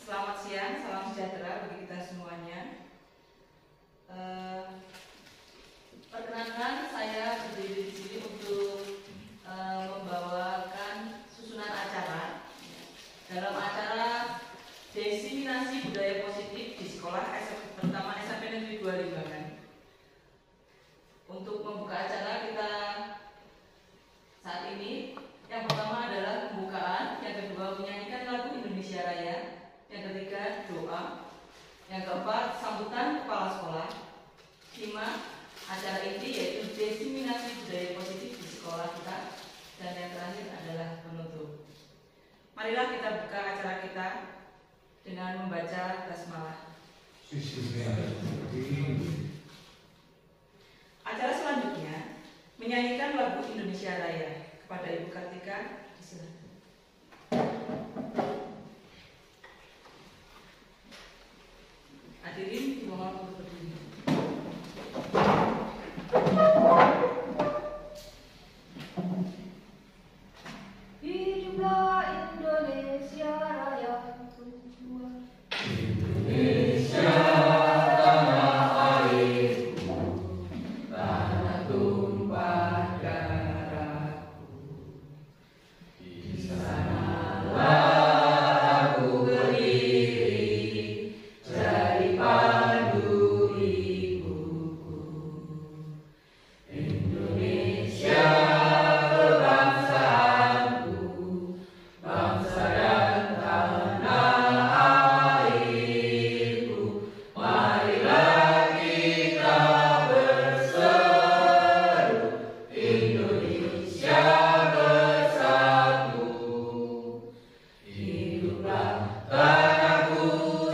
Selamat siang, salam sejahtera bagi kita semuanya. Perkenankan saya berdiri di sini untuk membawakan susunan acara dalam acara diseminasi budaya positif di sekolah pertama SMP Negeri 2 Limbangan. Untuk membuka acara kita saat ini, yang pertama adalah pembukaan, yang kedua menyanyikan lagu Indonesia Raya, yang ketiga doa, yang keempat sambutan kepala sekolah, 5 acara inti yaitu diseminasi budaya positif di sekolah kita, dan yang terakhir adalah penutup. Marilah kita buka acara kita dengan membaca basmalah. Acara selanjutnya menyanyikan lagu Indonesia Raya. Kepada Ibu Kartika, disilakan. Hadirin dimohon untuk berdiri. Hiduplah Indonesia Raya. Indonesia tanah airku, tanah tumpah darahku. Di sanalah aku berdiri, jadi pandu ibuku. Indonesia kebangsaanku, bangsa dan tanah airku. Marilah kita berseru, Indonesia bersatu. Hiduplah tanahku,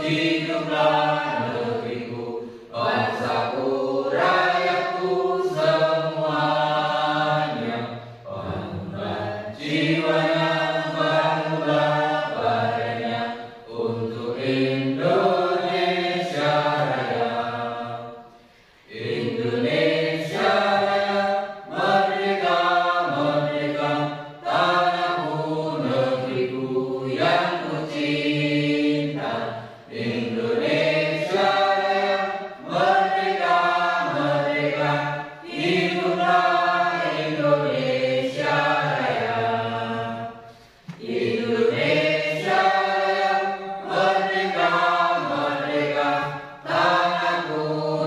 hiduplah negeriku, bangsaku, rakyatku semuanya. Bangunlah jiwanya, bangunlah badannya untuk Indonesia Raya. Indonesia Raya, merdeka, merdeka, tanahku, negeriku yang ku cinta. Indonesia Raya, merdeka, merdeka, hiduplah Indonesia Raya. Indonesia Raya, merdeka, merdeka, tanahku,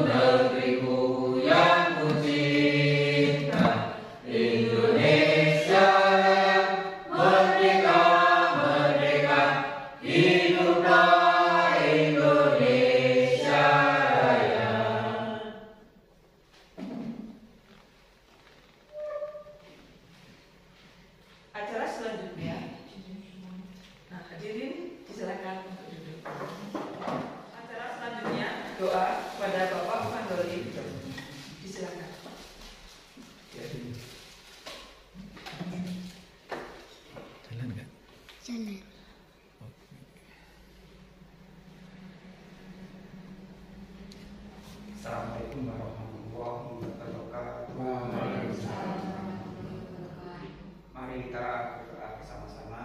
negeriku yang ku cinta. Indonesia Raya, merdeka, merdeka, hiduplah Indonesia Raya. Acara selanjutnya, nah hadirin disilakan untuk duduk. Acara selanjutnya doa kepada Bapak Mandoli, disilakan. Jalan nggak? Jalan. Assalamualaikum warahmatullahi wabarakatuh. Mari kita berdoa bersama-sama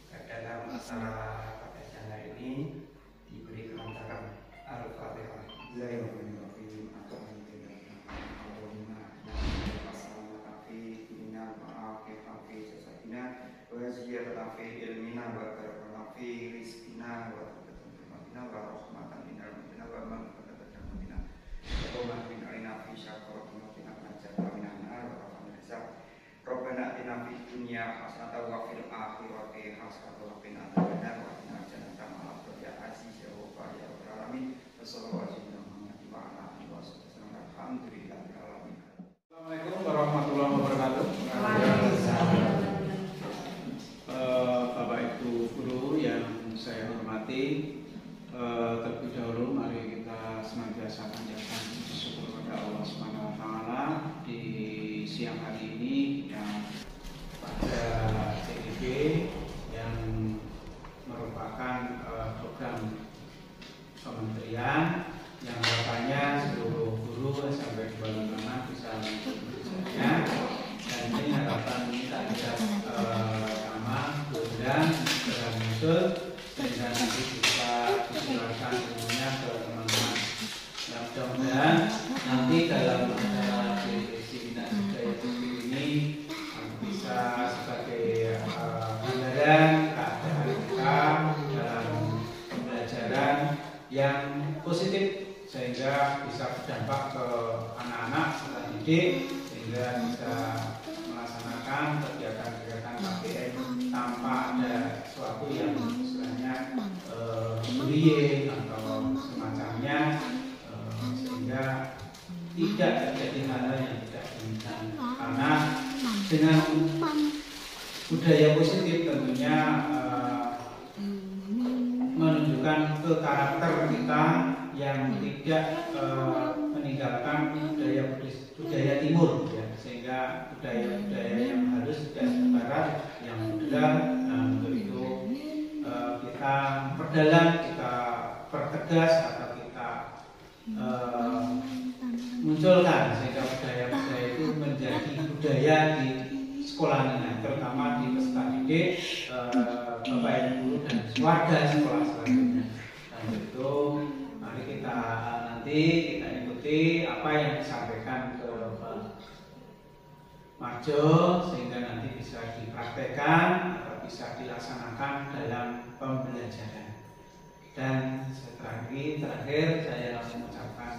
dalam acara pada siang hari ini diberi kelancaran. Al-Fatihah. Bismillahirrahmanirrahim. Rabbana atina fid dunya hasanatan wa fil akhirati hasanatan wa qina adzabannar wa qina adzaban nar ya aziz ya rabbal alamin. Wassallallahu wa ala alihi wa sallam. Alhamdulillahil alamin. Assalamualaikum warahmatullahi wabarakatuh. Bapak Ibu guru yang saya hormati, terlebih dahulu mari kita senantiasa panjatkan puji syukur kepada Allah Subhanahu wa taala di siang hari ini yang pada CDB yang merupakan program sehingga nanti bisa disilakan semuanya ke teman-teman. Nah, mudah-mudahan nanti dalam acara diseminasi budaya positif ini bisa sebagai gambaran keadaan kita dalam pembelajaran yang positif, sehingga bisa berdampak ke anak-anak peserta didik, sehingga bisa melaksanakan kegiatan-kegiatan KBM tanpa ada sesuatu yang istilahnya bullying atau semacamnya, sehingga tidak terjadi hal-hal yang tidak diinginkan. Karena dengan budaya positif tentunya menunjukkan ke karakter kita yang tidak meninggalkan budaya timur, ya, sehingga budaya-budaya yang halus budaya barat yang moderat. Nah, untuk itu kita perdalam, kita pertegas atau kita munculkan sehingga budaya-budaya itu menjadi budaya di sekolah menengah, terutama di peserta didik, bapak ibu guru dan warga sekolah selanjutnya. Nah, itu mari kita nanti kita ikuti apa yang disampaikan ke Pak Marjo, sehingga nanti bisa dipraktekkan atau bisa dilaksanakan dalam pembelajaran. Dan terakhir saya mengucapkan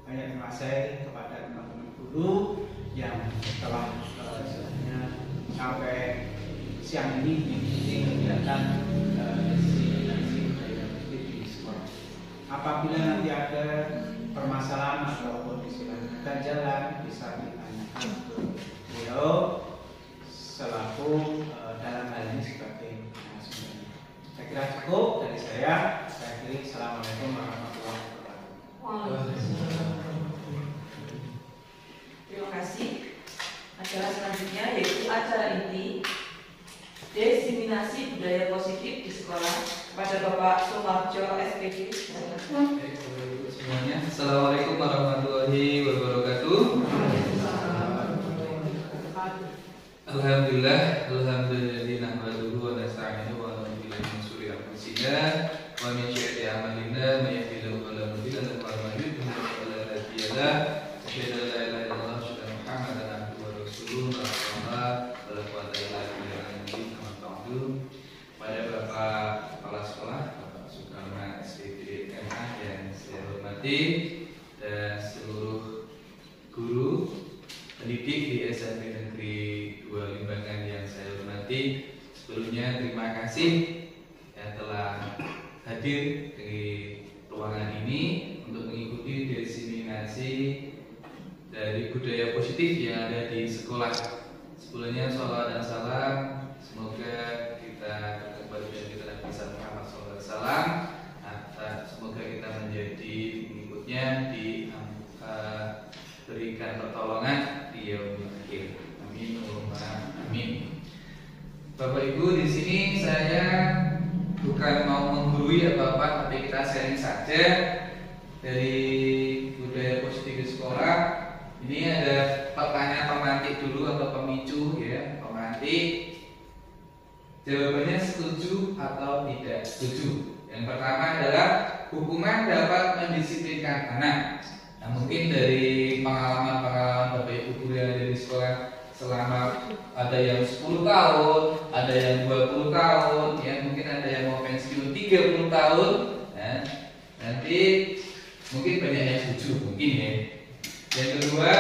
banyak terima kasih kepada teman-teman guru yang telah sampai siang ini mengikuti kegiatan diseminasi budaya positif di sekolah. Apabila nanti ada permasalahan ataupun istilahnya ganjalan, bisa ditanyakan ke beliau selaku dalam hal ini sebagai narasumber. Saya kira cukup dari saya. Saya akhiri. Assalamualaikum warahmatullahi wabarakatuh. Terima kasih. Acara selanjutnya yaitu acara inti diseminasi budaya positif di sekolah kepada Bapak Sumarjo SPG. Semuanya, Assalamualaikum warahmatullahi wabarakatuh. Alhamdulillah, alhamdulillah nahmaduhu wa nasta'inuhu wa na'udzu billahi min shururi anfusina wa min syarri a'malina may yahdihillahu fala mudilla lahu wa may yudlil fala hadiya lahu. Asyhadu an la ilaha illallah wa asyhadu anna Muhammadan abduhu wa rasuluhu. La quwwata illa billah. Pada Bapak Kepala Sekolah, Bapak Sukarma SPG MA yang saya hormati, dan seluruh guru pendidik di SMP Negeri 2 Limbangan yang saya hormati, sebelumnya terima kasih yang telah hadir di ruangan ini untuk mengikuti diseminasi dari budaya positif yang ada di sekolah. Sebelumnya sholawat dan salam, semoga kita berkepada kita Nabi Muhammad SAW. Semoga kita menjadi pengikutnya di berikan pertolongan di yaumil akhir. Amin, amin. Bapak Ibu, di sini saya bukan mau menggurui apa-apa, tapi kita sharing saja dari budaya positif di sekolah. Ini ada pertanyaan pemantik dulu atau pemicu, ya, pemantik. Jawabannya setuju atau tidak setuju. Yang pertama adalah hukuman dapat mendisiplinkan anak. Nah, mungkin dari pengalaman Bapak Ibu guru yang ada di sekolah selama ada yang 10 tahun, ada yang 20 tahun, ya mungkin ada yang mau pensiun 30 tahun. Nah, nanti mungkin banyak yang setuju, mungkin ya. Yang kedua,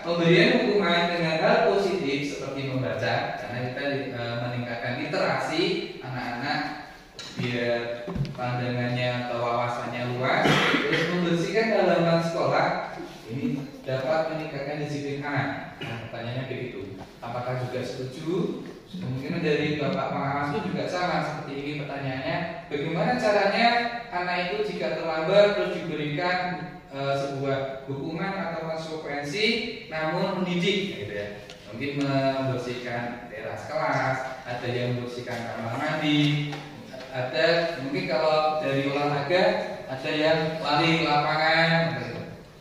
pemberian hukuman dengan hal positif seperti membaca, karena kita meningkatkan literasi anak-anak biar pandangannya atau wawasannya luas. Terus membersihkan halaman sekolah ini dapat meningkatkan disiplin anak. Nah, pertanyaannya begitu. Apakah juga setuju? Mungkin dari Bapak Pengawas juga sama seperti ini pertanyaannya. Bagaimana caranya anak itu jika terlambat terus diberikan sebuah hukuman atau konsekuensi namun mendidik, gitu ya. Mungkin membersihkan teras kelas, ada yang membersihkan kamar mandi, ada mungkin kalau dari olahraga ada yang lari ke lapangan,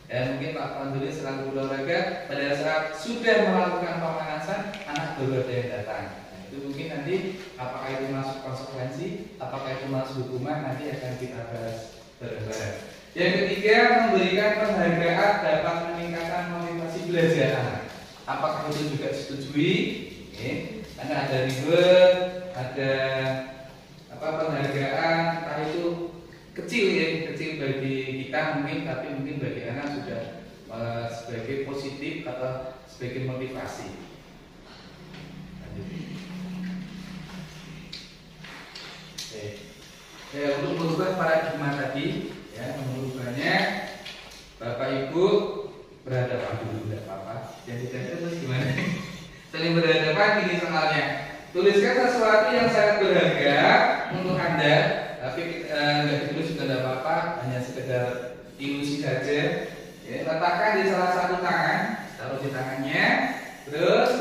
dan mungkin Pak Panduli selaku olahraga pada saat sudah melakukan pemanasan anak baru ada yang datang. Itu mungkin nanti apakah itu masuk konsekuensi, apakah itu masuk hukuman, nanti akan kita bahas bareng-bareng. Yang ketiga, memberikan penghargaan dapat meningkatkan motivasi belajar anak. Apakah itu juga disetujui? Karena ada reward, ada penghargaan, entah itu kecil ya, kecil bagi kita mungkin, tapi mungkin bagi anak sudah sebagai positif atau sebagai motivasi. Untuk merubah paradigma tadi, ya, merubahnya Bapak Ibu berhadapan dulu, tidak apa-apa. Jadi terus gimana? Saling berhadapan ini soalnya. Tuliskan sesuatu yang sangat berharga untuk Anda, tapi nggak ditulis juga tidak apa-apa, hanya sekedar ilusi saja. Ya, letakkan di salah satu tangan, taruh di tangannya, terus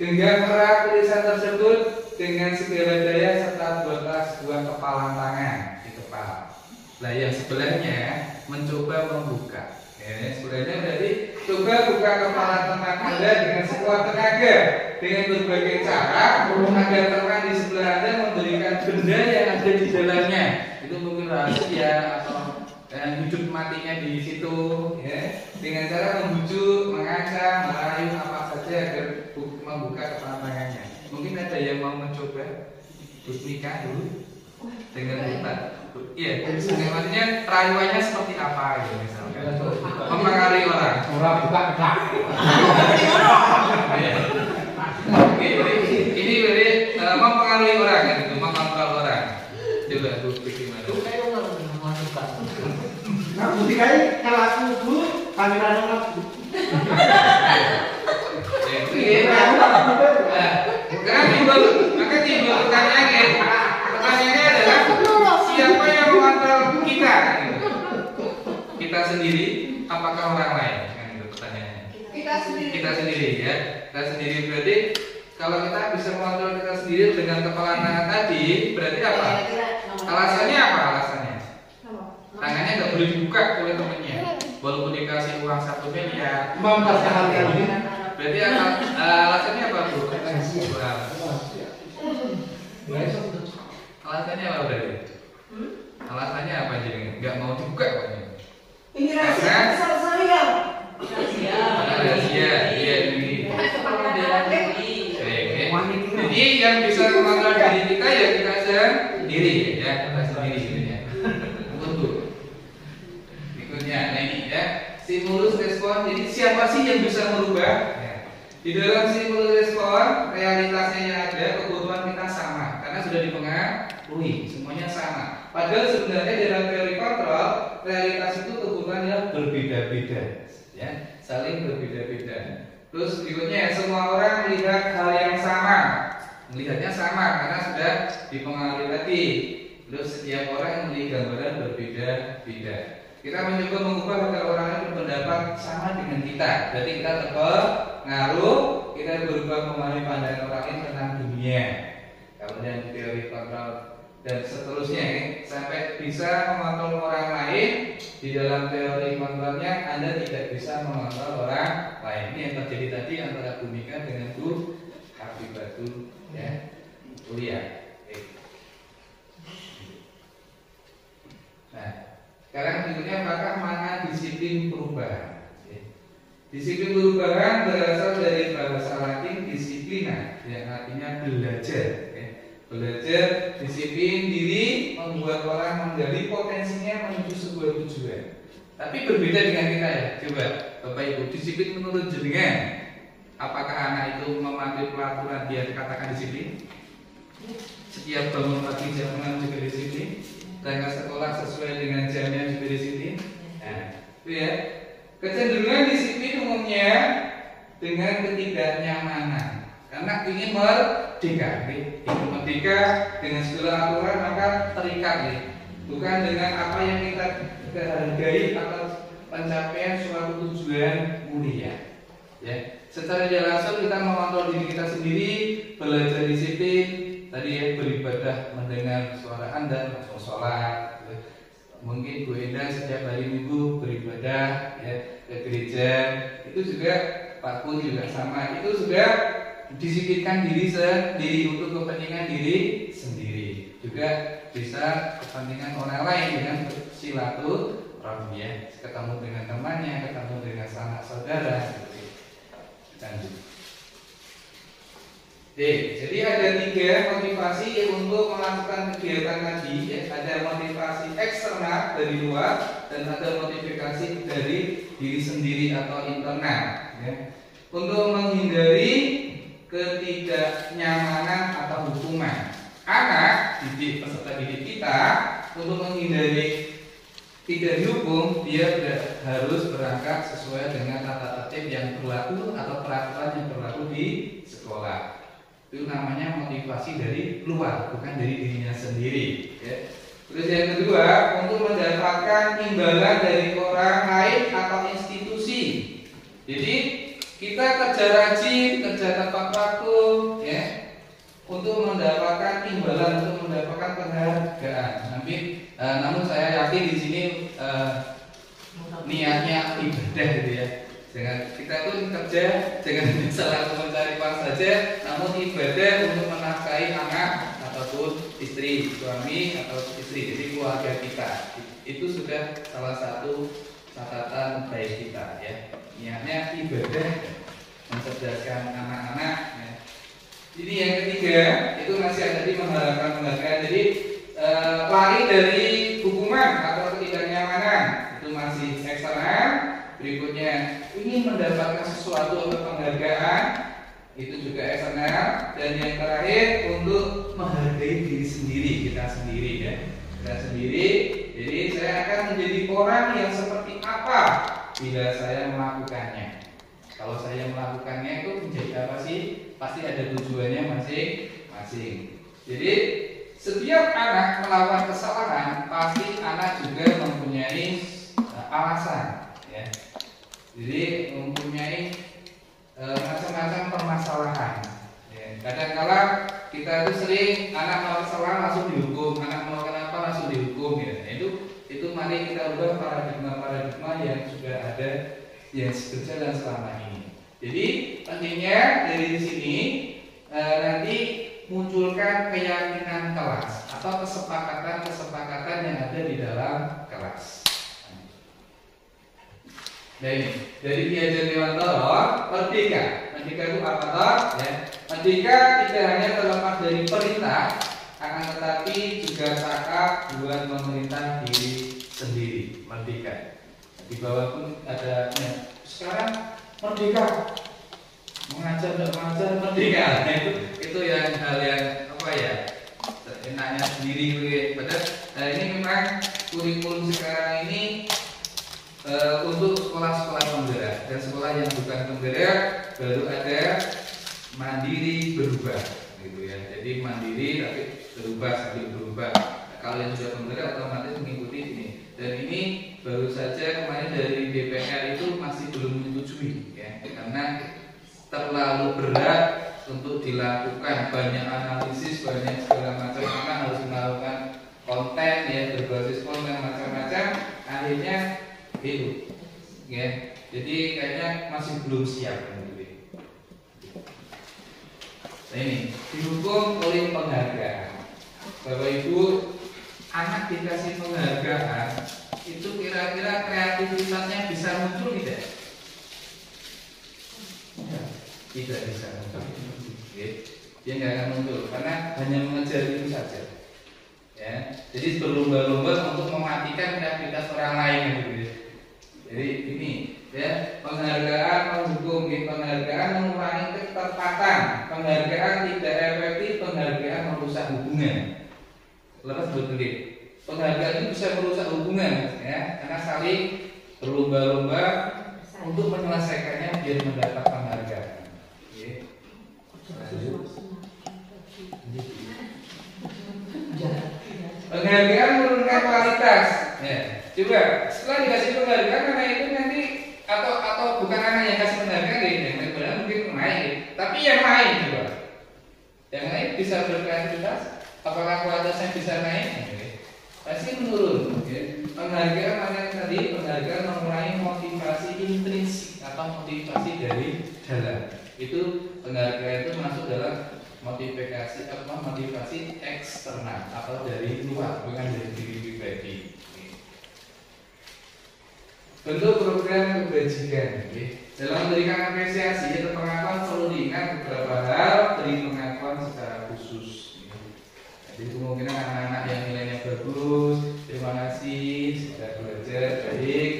genggam erat tulisan tersebut dengan segala daya serta buatlah sebuah kepalan tangan di kepala. Nah, yang sebelahnya mencoba membuka. Ya, sebelahnya berarti coba buka kepala teman Anda dengan sekuat tenaga, dengan berbagai cara agar teman di sebelah Anda memberikan benda yang ada di dalamnya. Itu mungkin rahasia atau hidup matinya di situ, ya, dengan cara membujuk, mengancam, merayu apa saja agar membuka kepala tangannya. Mungkin ada yang mau mencoba nikah dulu dengan hutan. Iya, maksudnya rayuannya seperti apa gitu misalkan. Mempengaruhi orang. Orang buka ketak. Oke, ini berarti mempengaruhi orang kan, itu mengontrol orang. Coba Bu gimana? Nah, bukti kayak kalau aku dulu kamera aku. Maka timbul pertanyaannya. Pertanyaannya adalah siapa yang mengontrol kita? Kita sendiri, apakah orang lain? Kan itu pertanyaannya. Kita sendiri ya. Kita sendiri berarti kalau kita bisa mengontrol kita sendiri dengan kepala tangan tadi, berarti apa? Alasannya apa alasannya? Tangannya nggak boleh dibuka oleh temennya, walaupun dikasih uang 1 miliar. Berarti alasannya apa Bu? Alasannya apa berarti? Alasannya apa jadi nggak mau dibuka pokoknya? Ini rahasia. Rahasia, iya ini. Jadi yang bisa mengontrol diri kita ya kita sendiri ya, kita sendiri sebenarnya. Untuk berikutnya, nah ini ya stimulus respon. Jadi siapa sih yang bisa merubah? Di dalam stimulus respon realitasnya yang ada, kebutuhan kita sama karena sudah dipengaruhi, semuanya sama. Padahal sebenarnya dalam teori kontrol realitas itu kebutuhannya berbeda-beda, ya, saling berbeda-beda. Terus berikutnya semua orang melihat hal yang sama, melihatnya sama karena sudah dipengaruhi tadi. Terus setiap orang melihat gambaran berbeda-beda. Kita mencoba mengubah agar orang lain berpendapat sama dengan kita. Jadi kita terpengaruh, kita berubah memahami pandangan orang lain tentang dunia. Kemudian teori kontrol dan seterusnya sampai bisa mengontrol orang lain. Di dalam teori kontrolnya Anda tidak bisa mengontrol orang lain. Ini yang terjadi tadi antara Bu Mika dengan Bu Habibatu, ya, kuliah. Nah, sekarang berikutnya apakah makna disiplin perubahan? Disiplin perubahan berasal dari bahasa Latin disiplina, yang artinya belajar. Belajar, disiplin diri, membuat orang menggali potensinya menuju sebuah tujuan. Tapi berbeda dengan kita ya. Coba Bapak Ibu, disiplin menurut jenengan, apakah anak itu mematuhi peraturan dia dikatakan disiplin? Setiap bangun pagi jam 6 juga disiplin, berangkat sekolah sesuai dengan jamnya juga disiplin. Nah, itu ya. Kecenderungan disiplin umumnya dengan ketidaknyamanan. Karena ingin merdeka, dengan segala aturan maka terikat, bukan dengan apa yang kita hargai atau pencapaian suatu tujuan mulia. Ya, secara tidak langsung kita mengontrol diri kita sendiri, belajar disiplin, tadi ya beribadah mendengar suara Anda, langsung sholat. Mungkin Bu Endah setiap hari Minggu beribadah ya ke gereja, itu juga Pak Kun juga sama, itu sudah disiplinkan diri sendiri untuk kepentingan diri sendiri, juga bisa kepentingan orang lain dengan silaturahmi, ya, ketemu dengan temannya, ketemu dengan sanak saudara. Lanjut. Jadi ada 3 motivasi untuk melakukan kegiatan tadi, ya. Ada motivasi eksternal dari luar dan ada motivasi dari diri sendiri atau internal, ya. Untuk menghindari ketidaknyamanan atau hukuman, anak didik peserta didik kita untuk menghindari tidak dihukum, dia harus berangkat sesuai dengan tata tertib yang berlaku atau peraturan yang berlaku di sekolah. Itu namanya motivasi dari luar, bukan dari dirinya sendiri, ya. Terus yang kedua, untuk mendapatkan imbalan dari orang lain atau institusi. Jadi kita kerja rajin, kerja tepat waktu, ya, untuk mendapatkan imbalan, untuk mendapatkan penghargaan. Namun saya yakin di sini niatnya ibadah, gitu ya. Jangan kita pun kerja jangan selalu mencari uang saja, namun ibadah untuk menafkahi anak ataupun istri, suami atau istri, jadi keluarga kita. Itu sudah salah satu catatan baik kita, ya. Niatnya ibadah, mencerdaskan anak-anak, ya. Jadi yang ketiga itu masih ada di mengharapkan penghargaan. Jadi lari dari hukuman atau ketidaknyamanan itu masih eksternal. Berikutnya ingin mendapatkan sesuatu atau penghargaan, itu juga eksternal. Dan yang terakhir untuk menghargai diri sendiri, kita sendiri, ya, kita sendiri. Jadi saya akan menjadi orang yang seperti apa bila saya melakukannya. Kalau saya melakukannya itu menjadi apa sih? Pasti ada tujuannya masing-masing. Jadi setiap anak melakukan kesalahan, pasti anak juga mempunyai alasan, ya. Jadi mempunyai macam-macam permasalahan, ya. Kadang-kala kita itu sering anak melakukan kesalahan langsung dihukum, anak melakukan apa langsung dihukum, ya. Itu mari kita ubah paradigma yang sudah ada, yang berjalan selama ini. Jadi pentingnya dari sini nanti munculkan keyakinan kelas atau kesepakatan yang ada di dalam kelas. Nah ini dari Ki Hajar Dewantara, merdeka. Merdeka itu apa toh? Ya. Merdeka tidak hanya terlepas dari perintah, akan tetapi juga cakap buat memerintah diri sendiri. Merdeka. Di bawah pun ada, ya, sekarang merdeka, mengajar dan mengajar merdeka. Nah, itu yang hal yang apa ya, enaknya sendiri. Padahal ini memang kurikulum sekarang ini untuk sekolah-sekolah penggerak dan sekolah yang bukan penggerak baru ada mandiri berubah, gitu ya. Jadi mandiri tapi berubah sambil berubah. Nah, kalau yang sudah penggerak otomatis mengikuti ini. Dan ini baru saja kemarin dari DPR itu masih belum menyetujui, ya, karena terlalu berat untuk dilakukan, banyak analisis, banyak segala macam, karena harus melakukan konten, ya, berbasis konten macam-macam, akhirnya itu, ya. Jadi kayaknya masih belum siap, gitu. Nah ini didukung oleh penghargaan. Bapak Ibu, anak dikasih penghargaan itu kira-kira kreativitasnya bisa muncul tidak? Ya, tidak bisa muncul. Dia nggak akan muncul karena hanya mengejar itu saja. Ya, jadi berlomba-lomba untuk mematikan kreativitas orang lain, gitu. Jadi ini, ya, penghargaan menghukum, penghargaan mengurangi ketepatan, penghargaan tidak efektif, penghargaan merusak hubungan. Lepas betul, penghargaan itu bisa merusak hubungan, ya, karena saling berlomba-lomba untuk menyelesaikannya biar mendapat penghargaan. Ya. Penghargaan menurunkan kualitas. Ya. Coba setelah dikasih penghargaan, anak itu nanti atau bukan anak yang kasih penghargaan, yang benar mungkin naik, tapi yang lain juga, yang lain bisa berkreativitas. Apakah kualitasnya bisa naik? Pasti menurun. Penghargaan mana tadi? Penghargaan mengurangi motivasi intrinsik atau motivasi dari dalam. Itu penghargaan itu atau dari luar, bukan dari diri pribadi. Bentuk program kebajikan. Dalam memberikan apresiasi atau pengakuan perlu diingat beberapa hal dari pengakuan secara khusus. Jadi kemungkinan anak-anak yang nilainya bagus, terima kasih sudah belajar baik,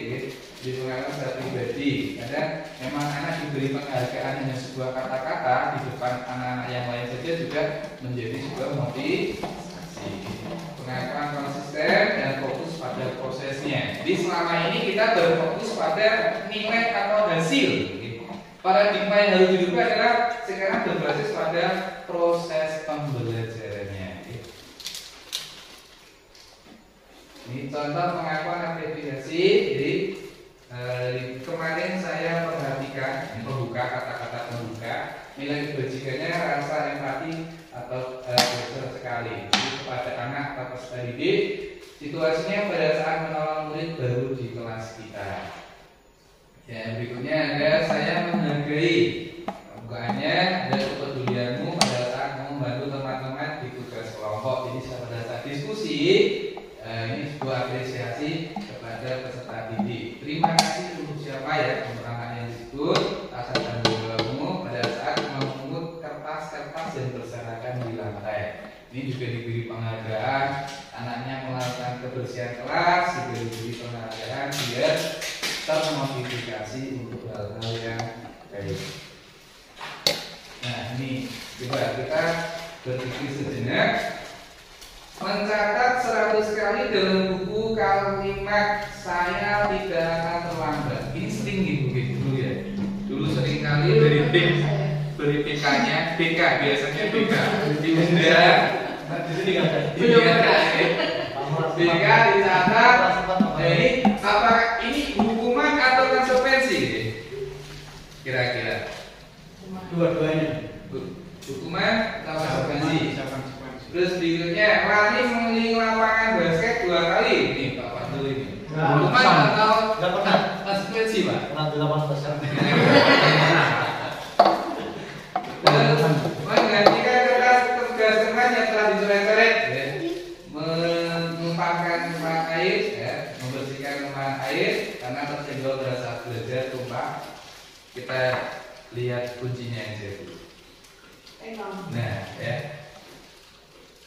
jadi pengakuan secara pribadi. Kadang memang anak diberi penghargaan hanya sebuah kata-kata di depan anak-anak yang lain saja juga menjadi sebuah motivasi. Pengakuan konsisten dan fokus pada prosesnya. Jadi selama ini kita berfokus pada nilai atau hasil. Paradigma yang harus dirubah adalah sekarang berbasis pada proses pembelajarannya. Ini contoh pengakuan apresiasi. Jadi kemarin saya perhatikan pembuka, kata-kata pembuka, nilai kebajikannya rasa empati atau besar sekali. Jadi kepada anak atau peserta didik, situasinya pada saat menolong murid baru di kelas kita. Ya, berikutnya ada saya menghargai. Pembukaannya ada kepedulianmu pada saat membantu teman-teman di tugas kelompok. Jadi pada saat diskusi, ini sebuah apresiasi kepada peserta didik. Terima kasih untuk siapa ya, untuk anak yang disebut, rasa tanggung jawabmu pada saat memungut kertas-kertas yang berserakan di lantai. Ini juga diberi penghargaan, anaknya melakukan kebersihan kelas, juga diberi penghargaan biar termotivasi untuk hal-hal yang baik. Nah ini coba kita berpikir sejenak. Mencatat 100 kali dalam buku kalimat saya tidak akan terlambat. Ini sering gitu dulu ya. Dulu sering kali beri PK-nya, BK biasanya BK diundang. BK dicatat. Jadi apa ini hukuman atau konsekuensi? Kira-kira Dua-duanya. hukuman atau konsekuensi? Terus berikutnya lari mengelilingi lapangan basket 2 kali. Ini Pak Pandu ini. Hukuman atau konsekuensi Pak? Menggantikan kertas tugas teman yang telah dicoret-coret, menumpahkan tumpahan air, membersihkan tumpahan air karena tersenggol pada saat belajar tumpah. Kita lihat kuncinya aja dulu. Nah, ya.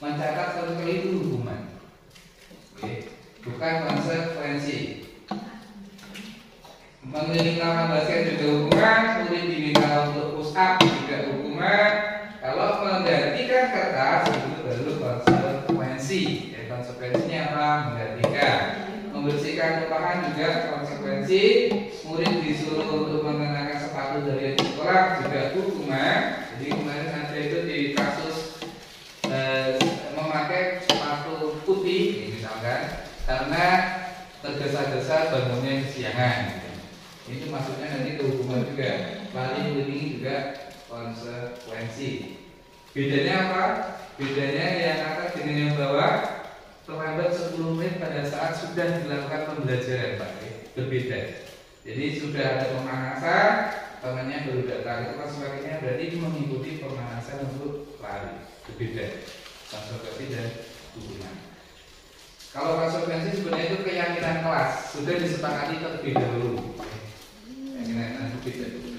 Mencatat 1 kali itu hukuman, bukan konsekuensi. Mengelilingi lapangan basket juga hukuman, murid diminta untuk push up juga hukuman. Kalau menggantikan kertas itu baru konsekuensi. Konsekuensinya apa? Menggantikan. Membersihkan tumpahan juga konsekuensi. Murid disuruh untuk mengenakan sepatu dari sekolah juga hukuman. Jadi kemarin ada itu di kasus memakai sepatu putih misalkan karena tergesa-gesa bangunnya kesiangan. Itu maksudnya nanti ke hukuman juga. Paling ini juga konsekuensi. Bedanya apa? Bedanya yang atas dengan yang bawah terlambat 10 menit pada saat sudah dilakukan pembelajaran Pak. Berbeda. Jadi sudah ada pemanasan, temannya baru datang. Itu konsekuensinya berarti mengikuti pemanasan untuk lari. Berbeda konsekuensi dan hukuman. Kalau konsekuensi sebenarnya itu keyakinan kelas sudah disepakati terlebih dahulu. Keyakinan beda itu.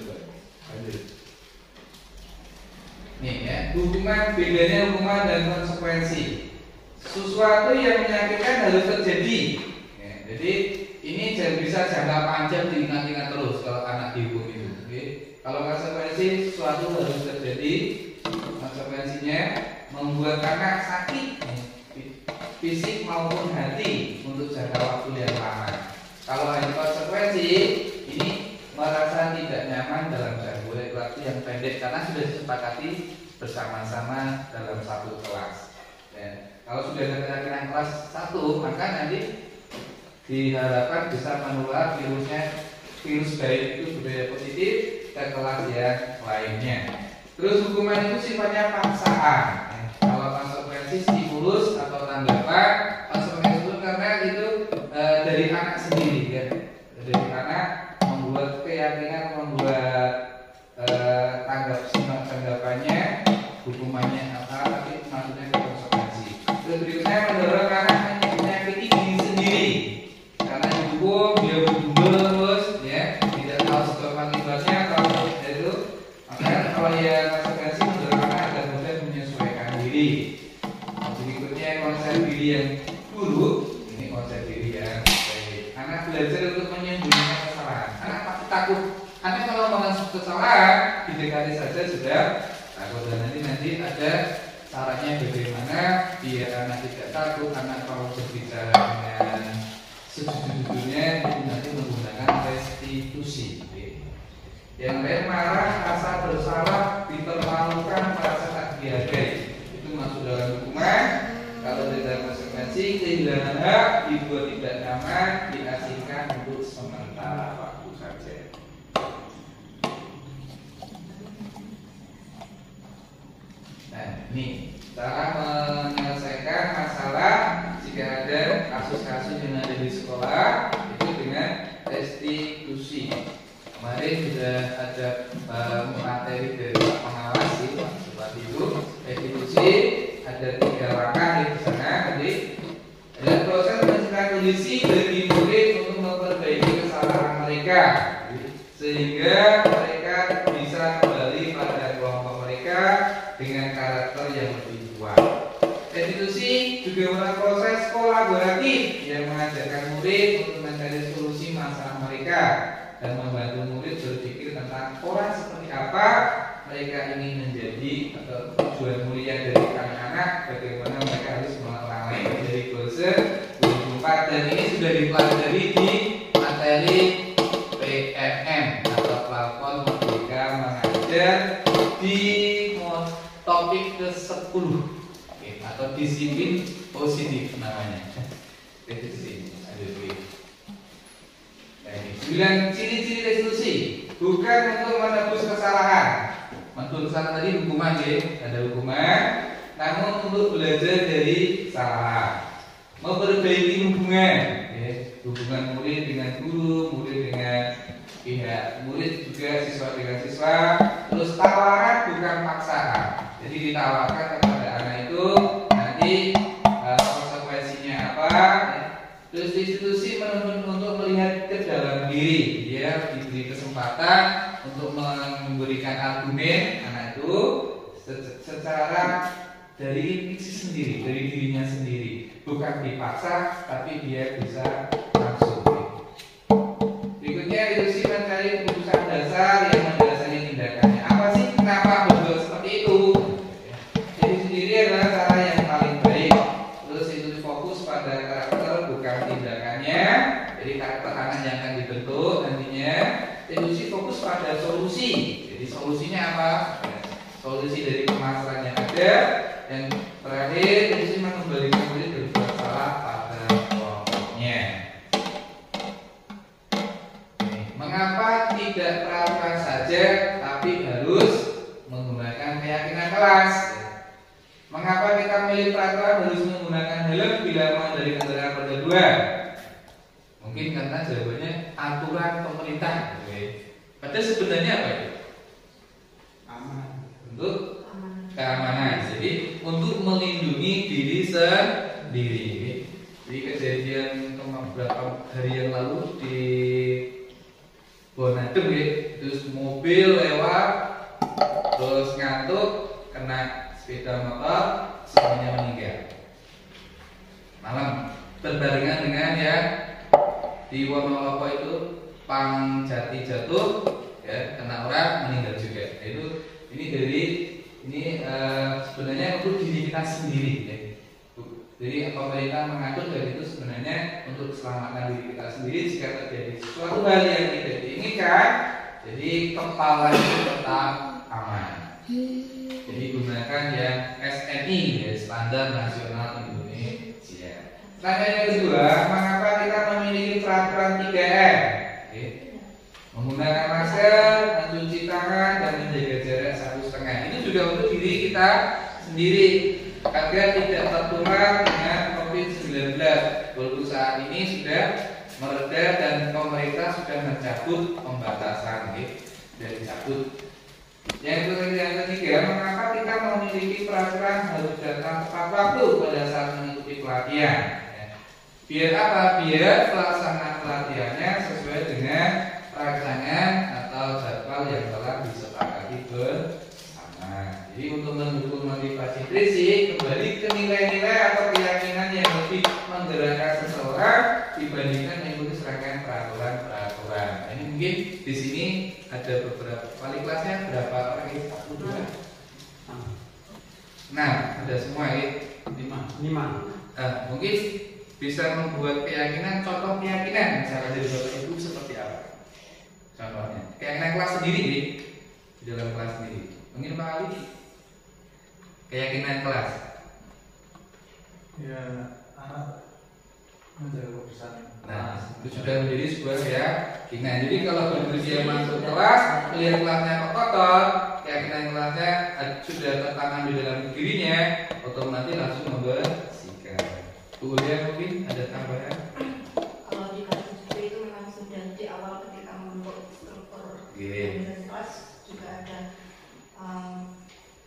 Nih ya, hukuman bedanya hukuman dan konsekuensi. Sesuatu yang menyakitkan harus terjadi. Ya, jadi ini bisa jangka panjang diingat-ingat terus kalau anak dihukum itu. Kalau konsekuensi sesuatu harus terjadi, konsekuensinya membuat anak sakit fisik maupun hati untuk jangka waktu yang lama. Kalau hanya konsekuensi ini merasa tidak nyaman dalam jangka waktu yang pendek karena sudah disepakati bersama-sama dalam satu kelas. Ya. Kalau sudah ada keyakinan kelas 1 maka nanti diharapkan bisa menular virus baik itu budaya positif ke kelas yang lainnya. Terus hukuman itu sifatnya paksaan. Kalau konsekuensi stimulus atau tanggapan, konsekuensi itu karena itu dari anak sendiri ya. Dari anak membuat keyakinan, membuat tanggapannya, hukumannya apa, tapi maksudnya konsekuensi. Terus berikutnya belajar untuk menyembunyikan kesalahan. Anak pasti takut. Anak kalau melakukan kesalahan, didekati saja sudah takut. Dan nanti ada caranya bagaimana biar anak tidak takut. Anak kalau berbicara dengan sejujurnya itu nanti menggunakan restitusi. Yang lain marah, rasa bersalah, dipermalukan, merasa tak dihargai. Itu masuk dalam hukuman. Kalau tidak konsekuensi, kehilangan hak, dibuat tidak nyaman, diasingkan untuk sementara waktu saja. Nah, ini cara menyelesaikan masalah jika ada kasus-kasus yang ada di sekolah itu dengan restitusi. Kemarin sudah ada materi dari pengawas seperti itu. Restitusi ada 3 langkah di sana. Jadi ada proses menciptakan kondisi bagi murid untuk memperbaiki kesalahan mereka, sehingga mereka bisa kembali pada kelompok mereka dengan karakter yang lebih kuat. Restitusi juga merupakan proses kolaboratif yang mengajarkan murid untuk mencari solusi masalah mereka dan membantu murid berpikir tentang orang seperti apa mereka ingin menjadi atau tujuan mulia dari anak-anak, bagaimana mereka harus melakukan orang lain menjadi dosen 24. Dan ini sudah dipelajari di materi PMM atau Platform Merdeka Mengajar di topik ke-10 atau disiplin positif namanya. Itu sih. 9 ciri-ciri restitusi bukan untuk menebus kesalahan. Menurut kesalahan tadi hukuman ya, ada hukuman, namun untuk belajar dari kesalahan, memperbaiki hubungan, ya, hubungan murid dengan guru, murid dengan pihak murid juga siswa dengan siswa. Terus tawaran bukan paksaan. Jadi ditawarkan kepada anak itu nanti konsekuensinya apa. Ya. Terus institusi menuntut untuk melihat ke dalam diri, dia diberi kesempatan untuk memberikan argumen anak itu secara dari diri sendiri, dari dirinya sendiri, bukan dipaksa, tapi dia bisa langsung. Berikutnya institusi mencari keputusan dasar yang mendasari tindakannya. Apa sih kenapa berbuat seperti itu? Jadi sendiri adalah cara yang paling baik. Terus itu fokus pada karakter bukan tindakannya. Jadi karakter anak yang akan dibentuk nantinya. Institusi fokus pada solusi. Jadi solusinya apa? Solusi dari permasalahan yang ada. Dan terakhir institusi mengembalikan murid berbuat salah pada kelompoknya. Mengapa tidak peraturan saja tapi harus menggunakan keyakinan kelas? Mengapa kita memilih peraturan harus menggunakan helm bila mengendarai kendaraan roda 2? Mungkin karena jawabannya aturan pemerintah. Padahal sebenarnya apa itu? Aman. Untuk keamanan. Jadi untuk melindungi diri sendiri. Jadi kejadian beberapa hari yang lalu di Bonadem ya, terus mobil lewat, terus ngantuk, kena sepeda motor, semuanya meninggal. Malam berbarengan dengan ya di Wonolopo itu pang jati jatuh, ya kena orang meninggal juga. Ini sebenarnya untuk diri kita sendiri. Ya. Jadi pemerintah mengatur dan itu sebenarnya untuk keselamatan diri kita sendiri jika terjadi sesuatu hal yang tidak diinginkan. Jadi kepala itu tetap aman. Jadi gunakan yang SNI, ya, Standar Nasional Indonesia. Tanya yang kedua, mengapa kita memiliki peraturan 3M? Menggunakan masker, mencuci tangan, dan menjaga jarak 1,5. Itu juga untuk diri kita sendiri agar tidak tertular dengan COVID-19. Walaupun saat ini sudah mereda dan pemerintah sudah mencabut pembatasan, sudah dicabut. Yang ketiga, mengapa kita memiliki peraturan harus datang tepat waktu pada saat mengikuti pelatihan? Biar apa? Biar pelaksanaan pelatihannya sesuai dengan rancangan atau jadwal yang telah disepakati bersama. Jadi untuk mendukung motivasi intrinsik, kembali ke nilai-nilai atau keyakinan yang lebih menggerakkan seseorang dibandingkan mengikuti serangkaian Mungkin di sini ada beberapa wali kelasnya berapa orang ini? 6. Ada semua ya? 5. Nah, mungkin bisa membuat keyakinan, contoh keyakinan misalnya dari Bapak Ibu seperti apa? Contohnya, keyakinan kelas sendiri ya? Di dalam kelas sendiri. Mungkin Pak Ali, keyakinan kelas. Ya, anak menjaga kebersihan. Nah, itu sudah menjadi sebuah keyakinan. Jadi kalau begitu dia masuk kelas, melihat kelasnya kotor, keyakinan kelasnya sudah tertanam di dalam dirinya, otomatis langsung membersihkan. Bu Ulia mungkin ada tambahan? Kalau di kelas itu memang sudah di awal ketika membentuk struktur kelas juga ada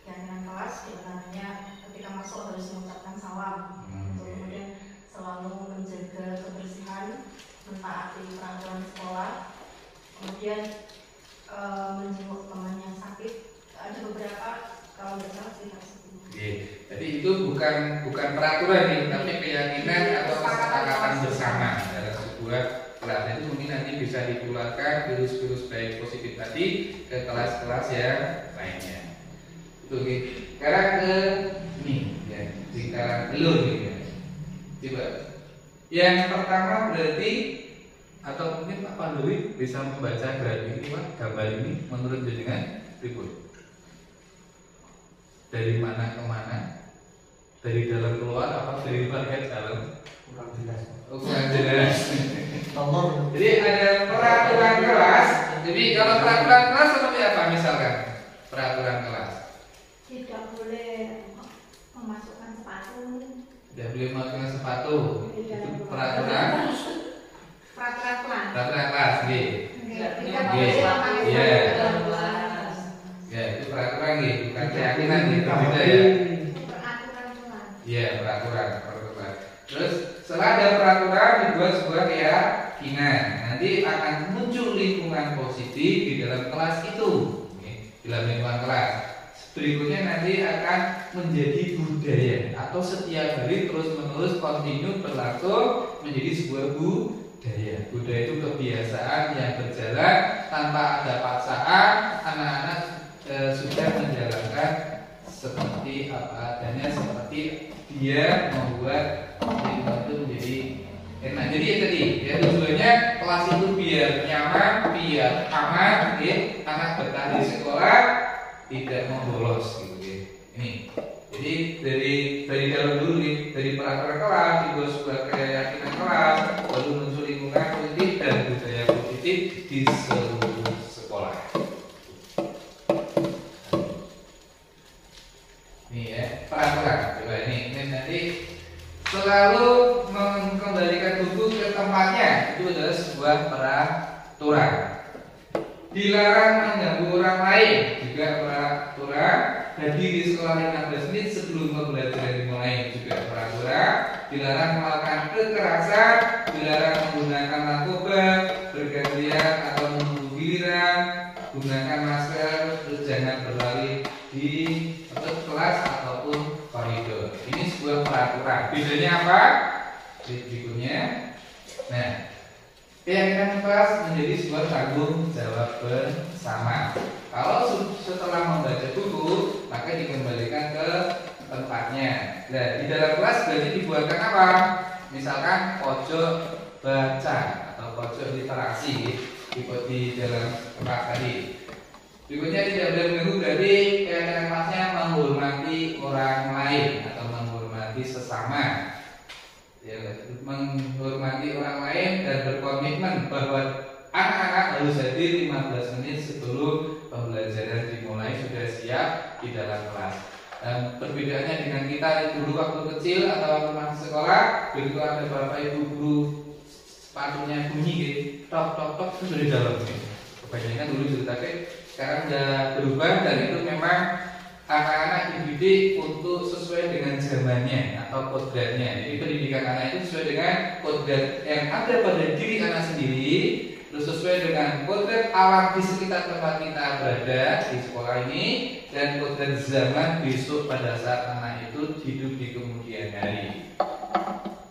keyakinan kelas sebenarnya ketika masuk harus mengucapkan salam. Kemudian selalu menjaga kebersihan, mentaati peraturan sekolah, kemudian menjenguk teman yang sakit. Ada beberapa, kalau nggak salah sekitar 10. Jadi itu bukan peraturan nih, tapi keyakinan atau kesepakatan bersama dalam sebuah kelas. Itu mungkin nanti bisa ditularkan virus-virus baik positif tadi ke kelas-kelas yang lainnya. Itu oke. Sekarang ke ini ya, sekarang belum ya. Coba. Yang pertama berarti atau mungkin Pak Pandowi bisa membaca grafik ini Pak, gambar ini menurut jenengan berikut. Dari mana ke mana? Dari dalam keluar apa dari luar ke dalam? Kurang jelas. Kurang jelas. Nomor. Jadi ada peraturan kelas. Jadi kalau peraturan kelas seperti apa misalkan? Peraturan kelas. Tidak boleh memasukkan sepatu. Tidak boleh memasukkan sepatu. Itu peraturan. Peraturan kelas. Peraturan kelas, nggih. Tidak Iya. boleh memakai Iya. dalam kelas. Ya, itu peraturan nggih, bukan keyakinan nggih, berbeda ya. Peraturan kelas. Iya, peraturan. Terus setelah ada peraturan dibuat sebuah keyakinan. Nanti akan muncul lingkungan positif di dalam kelas itu. Oke, di dalam lingkungan kelas. Berikutnya nanti akan menjadi budaya atau setiap hari terus menerus kontinu berlangsung menjadi sebuah budaya. Budaya itu kebiasaan yang berjalan tanpa ada paksaan. Anak-anak sudah menjalankan seperti apa adanya, seperti dia membuat lingkungan itu menjadi enak. Jadi tadi ya tujuannya kelas itu biar nyaman, biar aman, ya. Anak betah di sekolah, tidak membolos gitu ya. Ini. Jadi dari dalam dulu nih, dari peraturan kelas, dibuat sebuah keyakinan kelas, lalu muncul lingkungan positif dan budaya positif di seluruh sekolah. Ini ya peraturan. Coba ini nanti selalu mengembalikan buku ke tempatnya, itu adalah sebuah peraturan. Dilarang mengganggu orang lain, juga peraturan. Hadir di sekolah 15 menit sebelum pembelajaran dimulai, juga peraturan. Dilarang melakukan kekerasan, dilarang menggunakan narkoba, bergantian atau menunggu giliran, gunakan masker, terus jangan berlari di kelas ataupun koridor. Ini sebuah peraturan. Bedanya apa? Berikutnya. Nah, keyakinan kelas menjadi sebuah tanggung jawab bersama. Kalau setelah membaca buku, maka dikembalikan ke tempatnya. Nah, di dalam kelas berarti dibuatkan apa? Misalkan pojok baca atau pojok literasi di dalam tempat tadi. Berikutnya tidak boleh mengganggu, berarti keyakinan kelasnya menghormati orang lain atau menghormati sesama. Ya, menghormati orang lain dan berkomitmen bahwa anak-anak harus hadir 15 menit sebelum pembelajaran dimulai, sudah siap di dalam kelas. Dan perbedaannya dengan kita dulu waktu kecil atau waktu masih sekolah, begitu ada bapak ibu guru sepatunya bunyi gitu, tok tok tok itu dari dalam. Kebanyakan dulu ceritakan, sekarang sudah berubah dan itu memang anak-anak dididik untuk sesuai dengan zamannya atau kodratnya. Jadi pendidikan anak itu sesuai dengan kodrat yang ada pada diri anak sendiri, terus sesuai dengan kodrat alam di sekitar tempat kita berada di sekolah ini, dan kodrat zaman besok pada saat anak itu hidup di kemudian hari.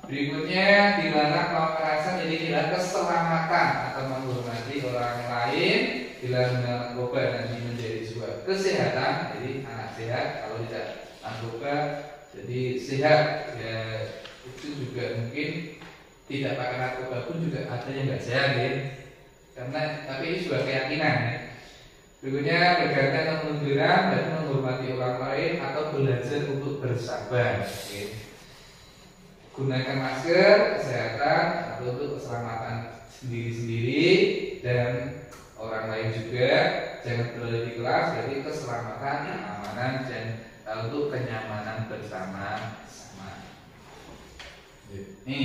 Berikutnya dilarang melakukan kekerasan, jadi dilarang keselamatan atau menghormati orang lain, dilarang narkoba nanti menjadi sebuah kesehatan, jadi anak sehat kalau tidak narkoba jadi sehat ya, itu juga mungkin tidak pakai narkoba pun juga ada yang nggak sehat ya, karena tapi ini sebuah keyakinan ya. Berikutnya berkaitan dengan mendiram dan menghormati orang lain atau belajar untuk bersabar ya. Gunakan masker, kesehatan atau untuk keselamatan sendiri-sendiri dan orang lain juga. Jangan berada di kelas, jadi keselamatan, keamanan dan untuk kenyamanan bersama-sama. Ini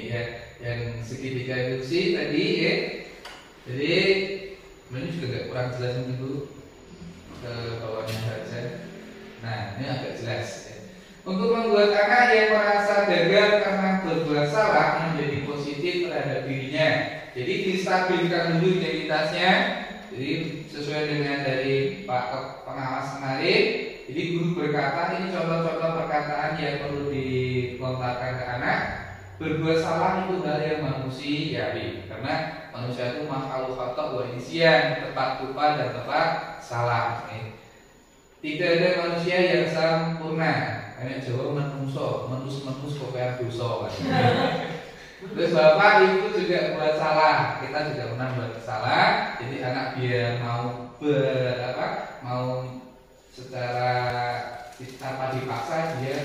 ya, yang segitiga ilusi tadi ya. Jadi ini juga agak kurang jelas dulu ke bawahnya saja. Nah ini agak jelas. Untuk membuat anak yang merasa gagal karena berbuat salah menjadi positif terhadap dirinya. Jadi distabilkan dulu identitasnya. Jadi sesuai dengan dari Pak pengawas kemarin. Jadi guru berkata ini contoh-contoh perkataan yang perlu dilontarkan ke anak. Berbuat salah itu hal yang manusiawi, karena manusia itu makhluk khata wa nisyan, tepat lupa dan tepat salah. Tidak ada manusia yang sempurna. Kayak Jawa menus kopian dosa. Terus bapak ibu juga buat salah, kita juga pernah buat salah. Jadi anak biar mau secara tanpa dipaksa dia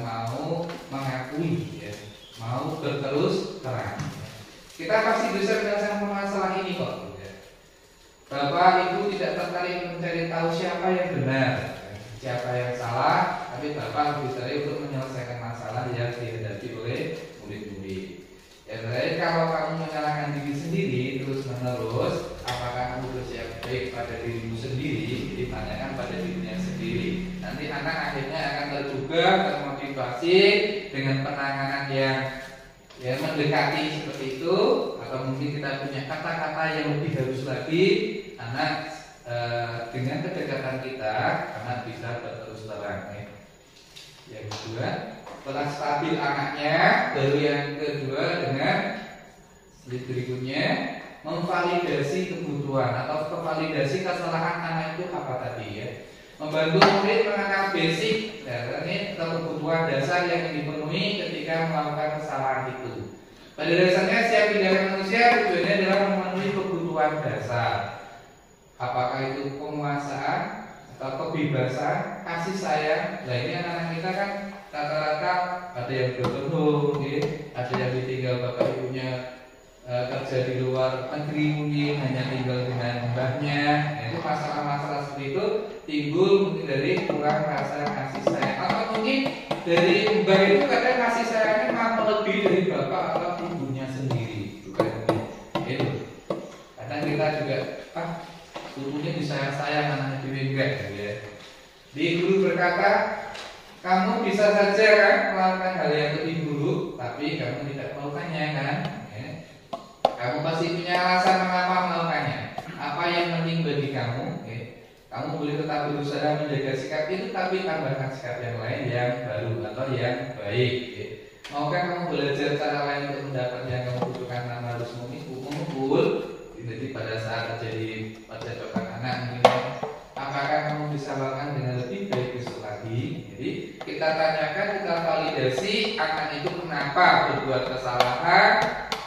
mau mengakui, ya, mau berterus terang. Kita pasti bisa menyelesaikan masalah ini kok. Ya. Bapak ibu tidak tertarik mencari tahu siapa yang benar, siapa yang salah, tapi bapak lebih tertarik untuk menyelesaikan masalah yang dihadapi oleh murid-murid. Yang terakhir, kalau kamu menyalahkan diri sendiri terus menerus, apakah kamu bersiap baik pada dirimu sendiri? Jadi tanyakan pada dirinya sendiri. Nanti anak akhirnya akan tergugah, termotivasi dengan penanganan yang mendekati seperti itu, atau mungkin kita punya kata-kata yang lebih halus lagi. Anak dengan kedekatan kita, anak bisa berterus terang. Yang kedua, setelah stabil anaknya, baru yang kedua dengan slide berikutnya memvalidasi kebutuhan atau memvalidasi kesalahan anak itu apa tadi ya. Membantu murid mengenal basic, ini kebutuhan dasar yang dipenuhi ketika melakukan kesalahan itu. Pada dasarnya setiap tindakan manusia tujuannya adalah memenuhi kebutuhan dasar. Apakah itu penguasaan atau kebebasan, kasih sayang. Nah ini anak-anak kita kan rata-rata ada yang broken home, ada yang ditinggal bapak ibunya kerja di luar negeri, mungkin hanya tinggal dengan mbahnya. Nah, itu masalah-masalah seperti itu timbul mungkin dari kurang rasa kasih sayang, atau mungkin dari mbah itu kadang kasih sayangnya malah lebih dari bapak atau ibunya sendiri, bukan itu. Kadang kita juga gurunya disayang-sayang anaknya diwenggrek ya. Di guru berkata, kamu bisa saja kan melakukan hal yang lebih buruk, tapi kamu tidak melakukannya kan? Ya. Kamu pasti punya alasan mengapa melakukannya. Apa yang penting bagi kamu? Ya. Kamu boleh tetap berusaha menjaga sikap itu, tapi tambahkan sikap yang lain yang baru atau yang baik. Ya. Maukah kamu belajar cara lain untuk mendapat yang kamu butuhkan tanpa harus mengumpul? Jadi pada saat terjadi percakapan anak mungkin, apakah kamu bisa melakukan dengan lebih baik besok lagi? Jadi kita tanyakan, kita validasi anak itu kenapa berbuat kesalahan.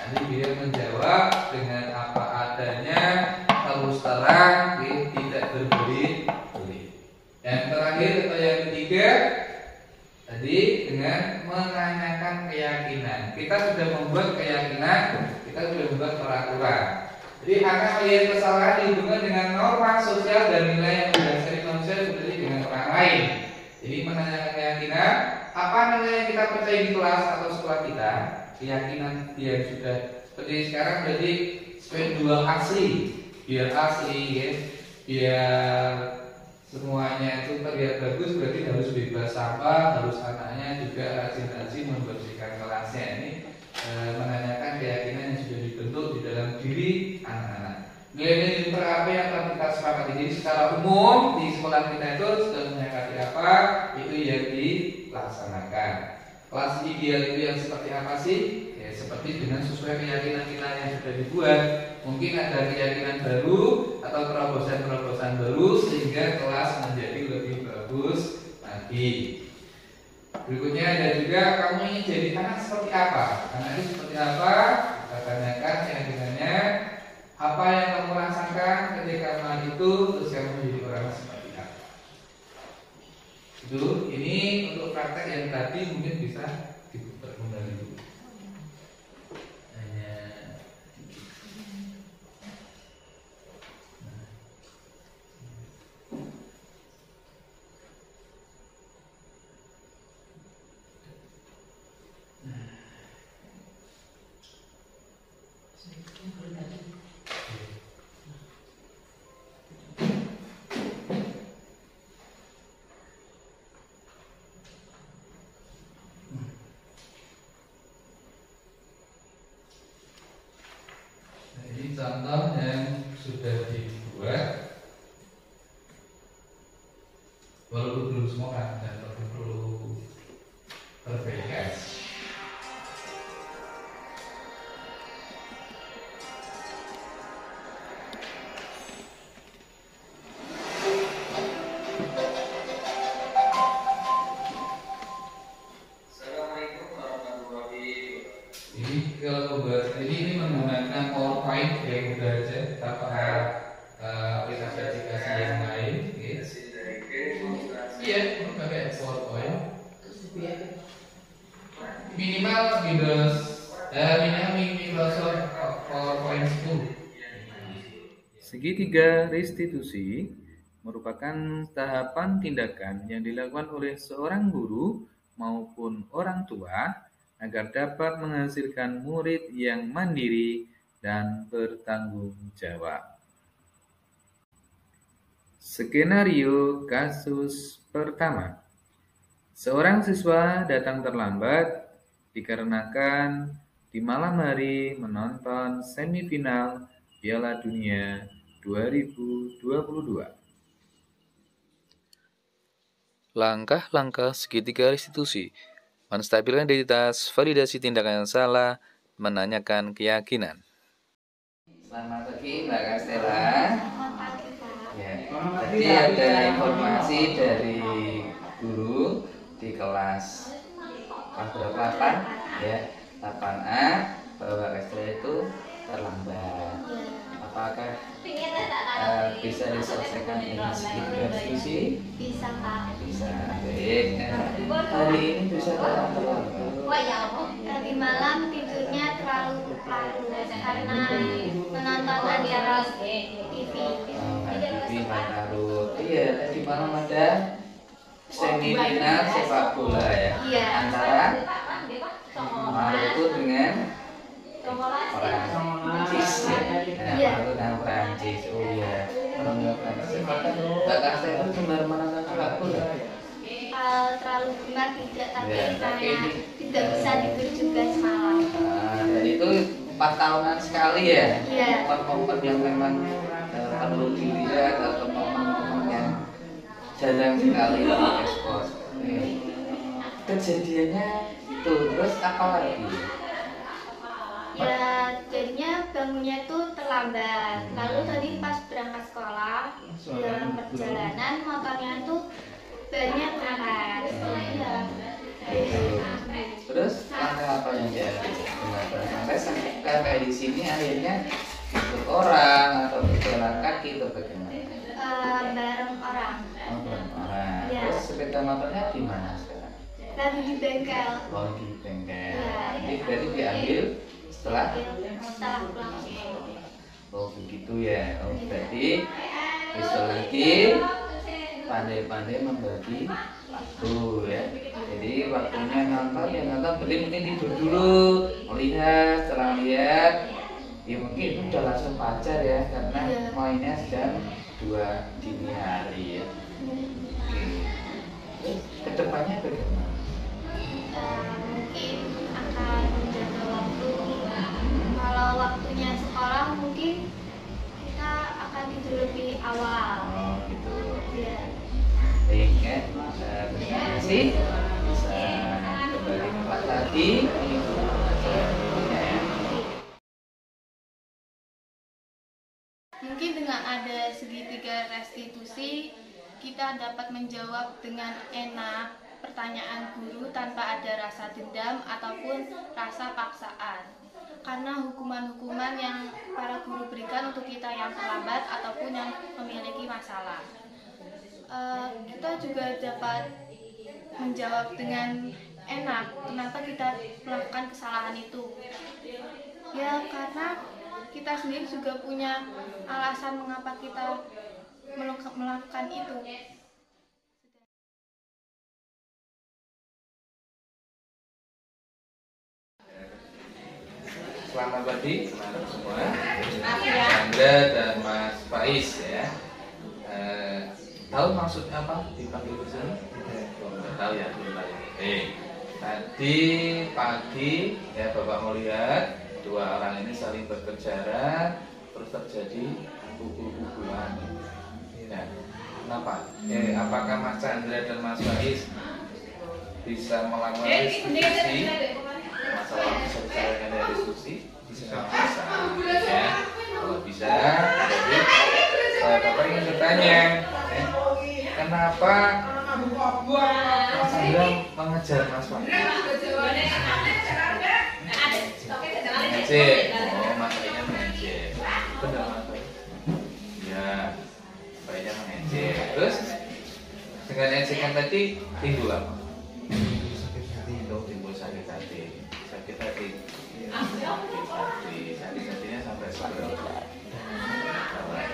Nanti dia menjawab dengan apa adanya, terus terang, tidak berbelit-belit. Yang terakhir atau yang ketiga, tadi dengan menanyakan keyakinan. Kita sudah membuat keyakinan, kita sudah membuat peraturan. Jadi anak melihat kesalahan dihubungkan dengan norma sosial dan nilai yang mendasari manusia seperti dengan orang lain. Jadi menanyakan keyakinan, apa nilai yang kita percaya di kelas atau sekolah kita, keyakinan dia sudah seperti sekarang jadi dual asli, biar asli ya, biar semuanya itu terlihat bagus, berarti harus bebas sampah, harus anaknya juga rajin-rajin membersihkan kelasnya. Ini menanyakan keyakinan yang sudah dibentuk di dalam diri anak-anak. Nilai-nilai per apa yang telah kita sepakati. Jadi secara umum di sekolah kita itu sudah menyepakati apa, itu yang dilaksanakan. kelas ideal itu yang seperti apa sih? Ya seperti dengan sesuai keyakinan kita yang sudah dibuat. Mungkin ada keyakinan baru atau terobosan-terobosan baru sehingga kelas menjadi lebih bagus lagi. Berikutnya ada juga kamu ingin jadi anak seperti apa? Anak itu seperti apa? Kita tanyakan keyakinannya. Apa yang kamu rasakan ketika melihat itu, terus kamu menjadi orang seperti apa? Itu, ini untuk praktek yang tadi mungkin bisa diputar kembali dulu. Hanya ini contoh yang sudah dibuat, walaupun belum semua kan, dan perlu perbaikan. Assalamualaikum warahmatullahi wabarakatuh. Ini kalau membahas ini menggunakan PowerPoint yang udah aja tanpa aplikasi yang lain. Iya, pakai PowerPoint. Minimal Windows, minimal Microsoft PowerPoint 10. Segitiga restitusi merupakan tahapan tindakan yang dilakukan oleh seorang guru maupun orang tua agar dapat menghasilkan murid yang mandiri dan bertanggung jawab. Skenario kasus pertama. Seorang siswa datang terlambat dikarenakan di malam hari menonton semifinal Piala Dunia 2022. Langkah-langkah segitiga restitusi. Menstabilkan identitas, validasi tindakan yang salah, menanyakan keyakinan. Selamat pagi Mbak Kastela. Ya, tadi ada informasi dari guru di kelas berapa 8 ya, 8A bahwa Kastela itu terlambat. Apakah bisa diselesaikan dengan segitiga restitusi? Bisa, Kak. Bisa. Baik. Hari ini bisa datang terlambat. Tadi malam tidurnya terlalu larut karena menonton acara TV. TV larut. Iya, tadi malam ada semifinal sepak bola ya. Iya. Antara Maroko dengan Prancis ya. Iya. Maroko dengan Prancis. Oh iya. Maroko dengan Prancis. Mbak Kastela itu gemar menonton sepak bola. Terlalu gemar tidak, tapi Ya, saya tidak bisa tidur juga semalam. Dan itu 4 tahunan sekali ya. Iya. Momen yang memang perlu dilihat atau momen-momen yang jarang sekali diekspos. Kejadiannya itu terus apa lagi? Ya, jadinya bangunnya itu terlambat. Lalu tadi pas berangkat sekolah, dalam perjalanan motornya itu bannya keras. Iya. Terus langkah apa yang diambil? Sampai kayak di sini akhirnya ikut orang atau berjalan kaki atau bagaimana? Bareng orang. Oh, bareng orang. Iya. Terus sepeda motornya di mana sekarang? Lagi di bengkel. Oh, di bengkel. Iya. Jadi berarti diambil setelah? Setelah pulang sekolah. Oh begitu ya. Oh berarti besok lagi pandai-pandai membagi waktu ya. Jadi waktunya nonton ya nonton, berarti mungkin tidur dulu, melihat, setelah lihat, ya mungkin itu udah langsung pacar ya karena mainnya sedang 2 dini hari ya. Oke. Kedepannya bagaimana? Mungkin akan menjaga waktu. Kalau waktunya sekolah mungkin kita akan tidur lebih awal. Oh gitu. Iya. Baik ya, terima kasih bisa kembali ke lagi. Mungkin dengan ada segitiga restitusi, kita dapat menjawab dengan enak pertanyaan guru tanpa ada rasa dendam ataupun rasa paksaan. Karena hukuman-hukuman yang para guru berikan untuk kita yang terlambat ataupun yang memiliki masalah. Kita juga dapat menjawab dengan enak kenapa kita melakukan kesalahan itu. Ya karena kita sendiri juga punya alasan mengapa kita melakukan itu. Selamat pagi teman-teman semua, Anda dan Mas Faiz ya. Tahu maksudnya apa dipanggil ke sini? Nggak tahu ya, belum tahu. Tadi pagi ya Bapak mau lihat dua orang ini saling berkejaran, terus terjadi pukul-pukulan. Ya, kenapa? Apakah Mas Chandra dan Mas Faiz bisa melakukan diskusi? Masalah bisa diselesaikan dari diskusi? Bisa. Ya, kalau bisa, jadi Bapak ingin bertanya, kenapa Mas Chandra mengejar Mas Faiz? Mengejek. Oh, Mas Faiz mengejek. Benar Mas Faiz? Ya, Faiz mengejek. Terus dengan ejekan tadi timbul apa? Timbul sakit hati. Sakit hati. Sakit hatinya sampai seberapa?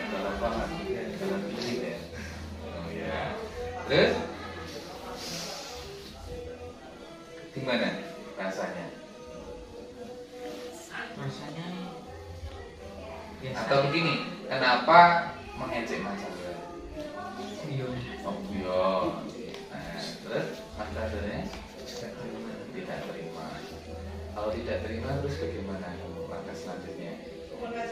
Kalau paham, kalau begitu ya. Oh ya. Terus gimana rasanya? Atau begini, kenapa mengejek Mas Chandra? Oh iya. Nah, terus Mas Chandra tidak terima. Kalau tidak terima terus bagaimana langkah selanjutnya? Gimana?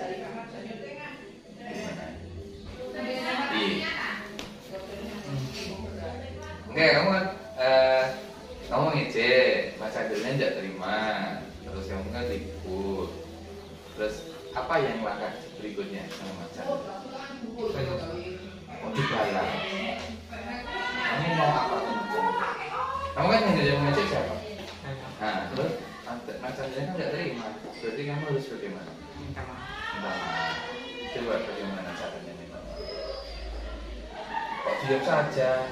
Enggak, kamu ngejek, Mas Chandra tidak terima, terus kamu kan ribut. Terus apa yang langkah berikutnya sama Mas Chandra? Mau dibalas. Kamu mau apa sama Mas Chandra? Kamu kan yang ngejek siapa? Nah, terus Mas Chandra kan tidak terima, berarti kamu harus bagaimana? Minta maaf. Coba bagaimana caranya minta maaf? Kok diam saja?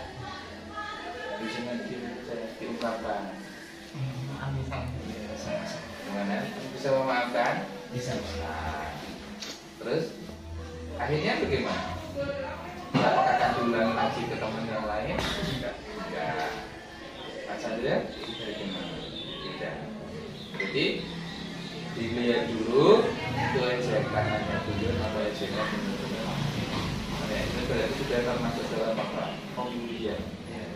Bisa diungkapkan. Gimana? Bisa memaafkan? Bisa. Nah, terus akhirnya bagaimana? Apakah akan diulangi lagi ke teman yang lain? Enggak. Mas Chandra bagaimana? Tidak. Jadi dilihat dulu itu ejekannya dulu atau ejekan dulu. Nah, itu berarti sudah termasuk dalam apa? Pembulian.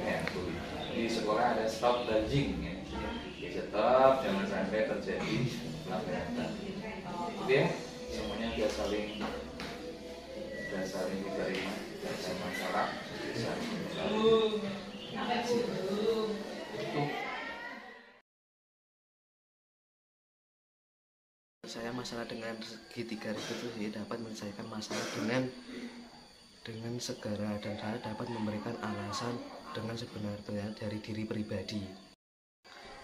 Ya, di sekolah ada stop bullying ya. Di stop, jangan sampai terjadi pelanggaran. Gitu ya, semuanya biar saling diterima, ada masalah bisa. Saya masalah dengan segitiga restitusi dapat menyelesaikan masalah dengan segera, dan saya dapat memberikan alasan dengan sebenarnya dari diri pribadi.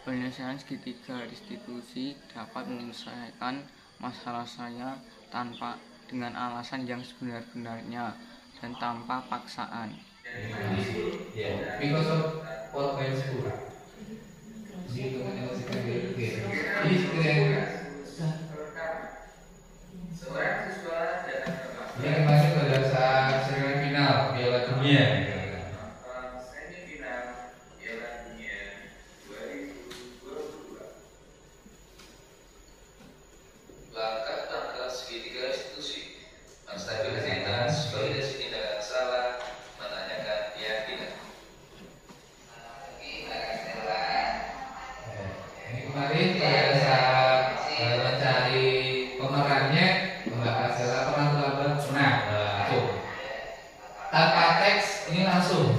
Penyelesaian segitiga restitusi dapat menyelesaikan masalah saya tanpa dengan alasan yang sebenar-benarnya dan tanpa paksaan. Because of what went school. Seorang siswa yang kemarin pada saat semifinal Piala Dunia. Semifinal Piala Dunia 2022. Langkah-langkah segitiga restitusi, stabilitas, validasi tindakan salah, menanyakan keyakinan. Ini kemarin pada saat mencari pemerannya membahas adalah peran terlambat. Nah, langsung tanpa teks ini langsung.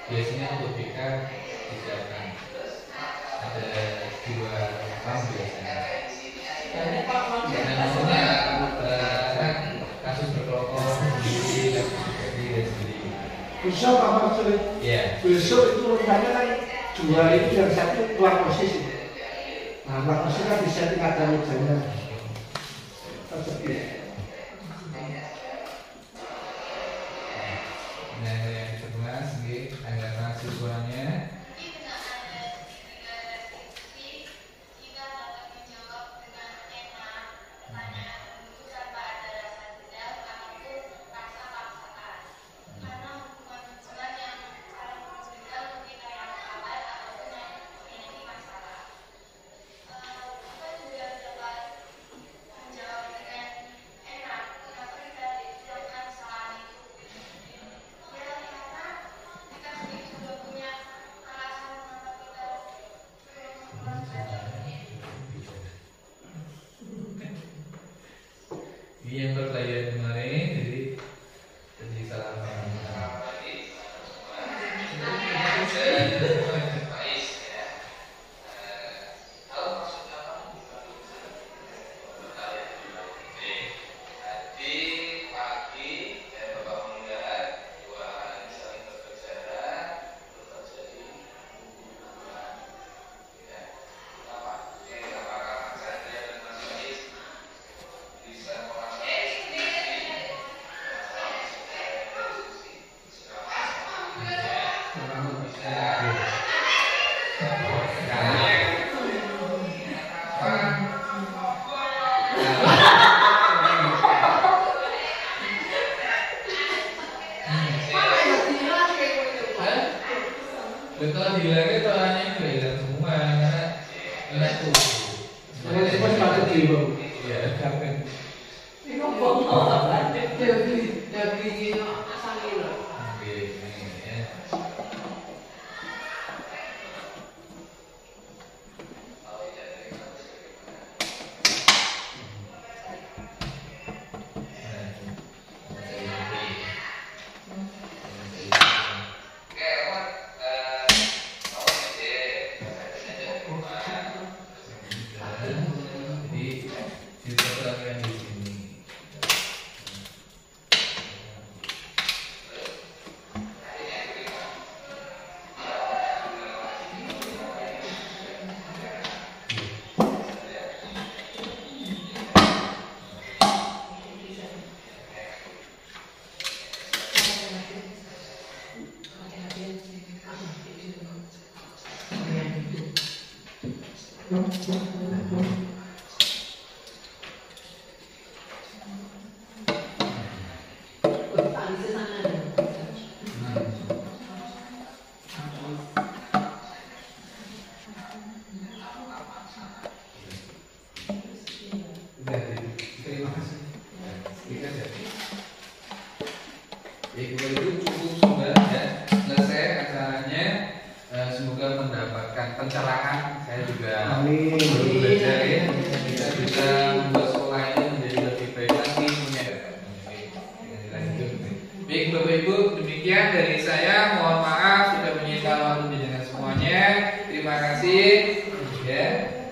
biasanya untuk BK disiapkan ada 2 orang biasanya. Karena maksudnya kasus berkelompok sendiri dan sendiri. Besok apa maksudnya? Iya. Besok itu rupanya kan 2 itu yang 1 keluar posisi. Nah, keluar posisi kan bisa tingkatan mejanya. Nah, yang kedua segi anggaran mahasiswanya. Ini yang pertanyaan kemarin, jadi salah paham. Betul bilangnya itu orangnya udah hilang semua karena itu. Karena semua sepatu jiwa. Iya. Ini ngomong apa? Jadi asal ini. Oke, ini ya. Terima kasih. Itu cukup sudah ya. Selesai acaranya. Semoga mendapatkan pencerahan. Saya juga baru belajar ya. Kita bisa membuat sekolah ini menjadi lebih baik lagi. Baik Bapak Ibu, demikian dari saya. Mohon maaf sudah menyita waktu dengan semuanya. Terima kasih. Ya,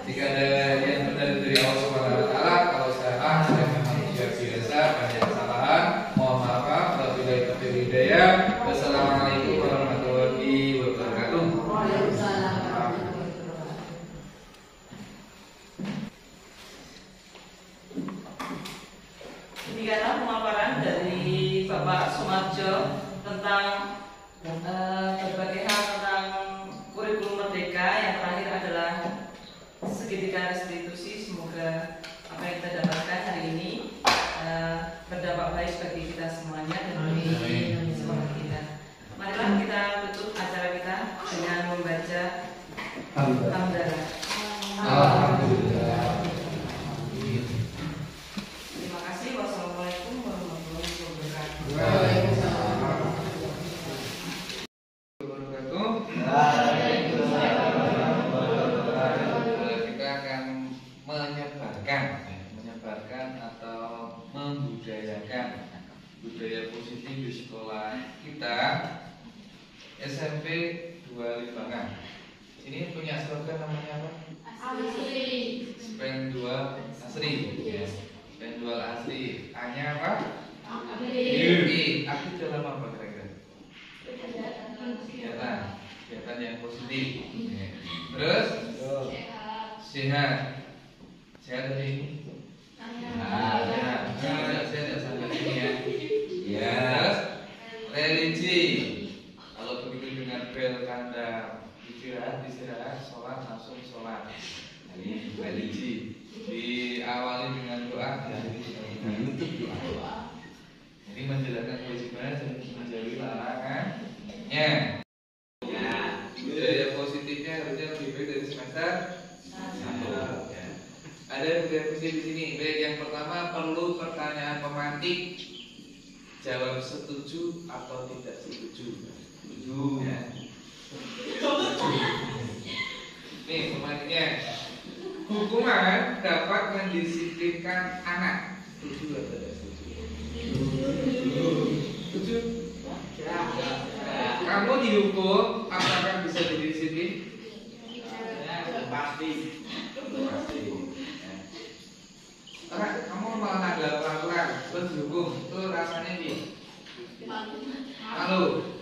jika ada yang benar dari Allah Subhanahu Wa Taala, kalau salah saya memang manusia biasa, banyak kesalahan. Mohon maaf. Wabillahi taufiq hidayah. Wassalamualaikum warahmatullahi wabarakatuh. Demikianlah pemaparan dari Bapak Sumarjo tentang berbagai hal tentang kurikulum merdeka. Yang terakhir adalah segitiga restitusi. Semoga apa yang kita dapatkan hari ini berdampak baik bagi kita semuanya dan bagi sekolah kita. Marilah kita tutup acara kita dengan membaca hamdalah. Alhamdulillah. Terima kasih. Wassalamualaikum warahmatullahi wabarakatuh. Kita akan menyebarkan atau membudayakan budaya positif di sekolah kita. SMP 2 Limbangan. Ini punya slogan namanya apa? Asri. Penjual asri. Ya. Penjual asri. A-nya apa? Asri. Asri dalam apa kira-kira? Kegiatan yang positif. Ya. Terus? Sehat. Sehat dari ini? Sehat sampai ini ya. Ya. Terus? Religi. Kalau begitu dengan bel tanda istirahat, sholat langsung sholat. Ini religi. Diawali dengan doa dan menutup doa. Ini menjelaskan kewajiban dan menjauhi larangannya. Ya, budaya positifnya harusnya lebih baik dari semester 1. Ya. Ada budaya positif di sini. Baik, yang pertama perlu pertanyaan pemantik. Jawab setuju atau tidak setuju. Setuju. Ya. Nih pemantiknya. Hukuman dapat mendisiplinkan anak. Setuju atau tidak setuju? Setuju. Kamu dihukum, apakah bisa didisiplin? Pasti. Karena kamu melanggar peraturan, terus dihukum, itu rasanya nih malu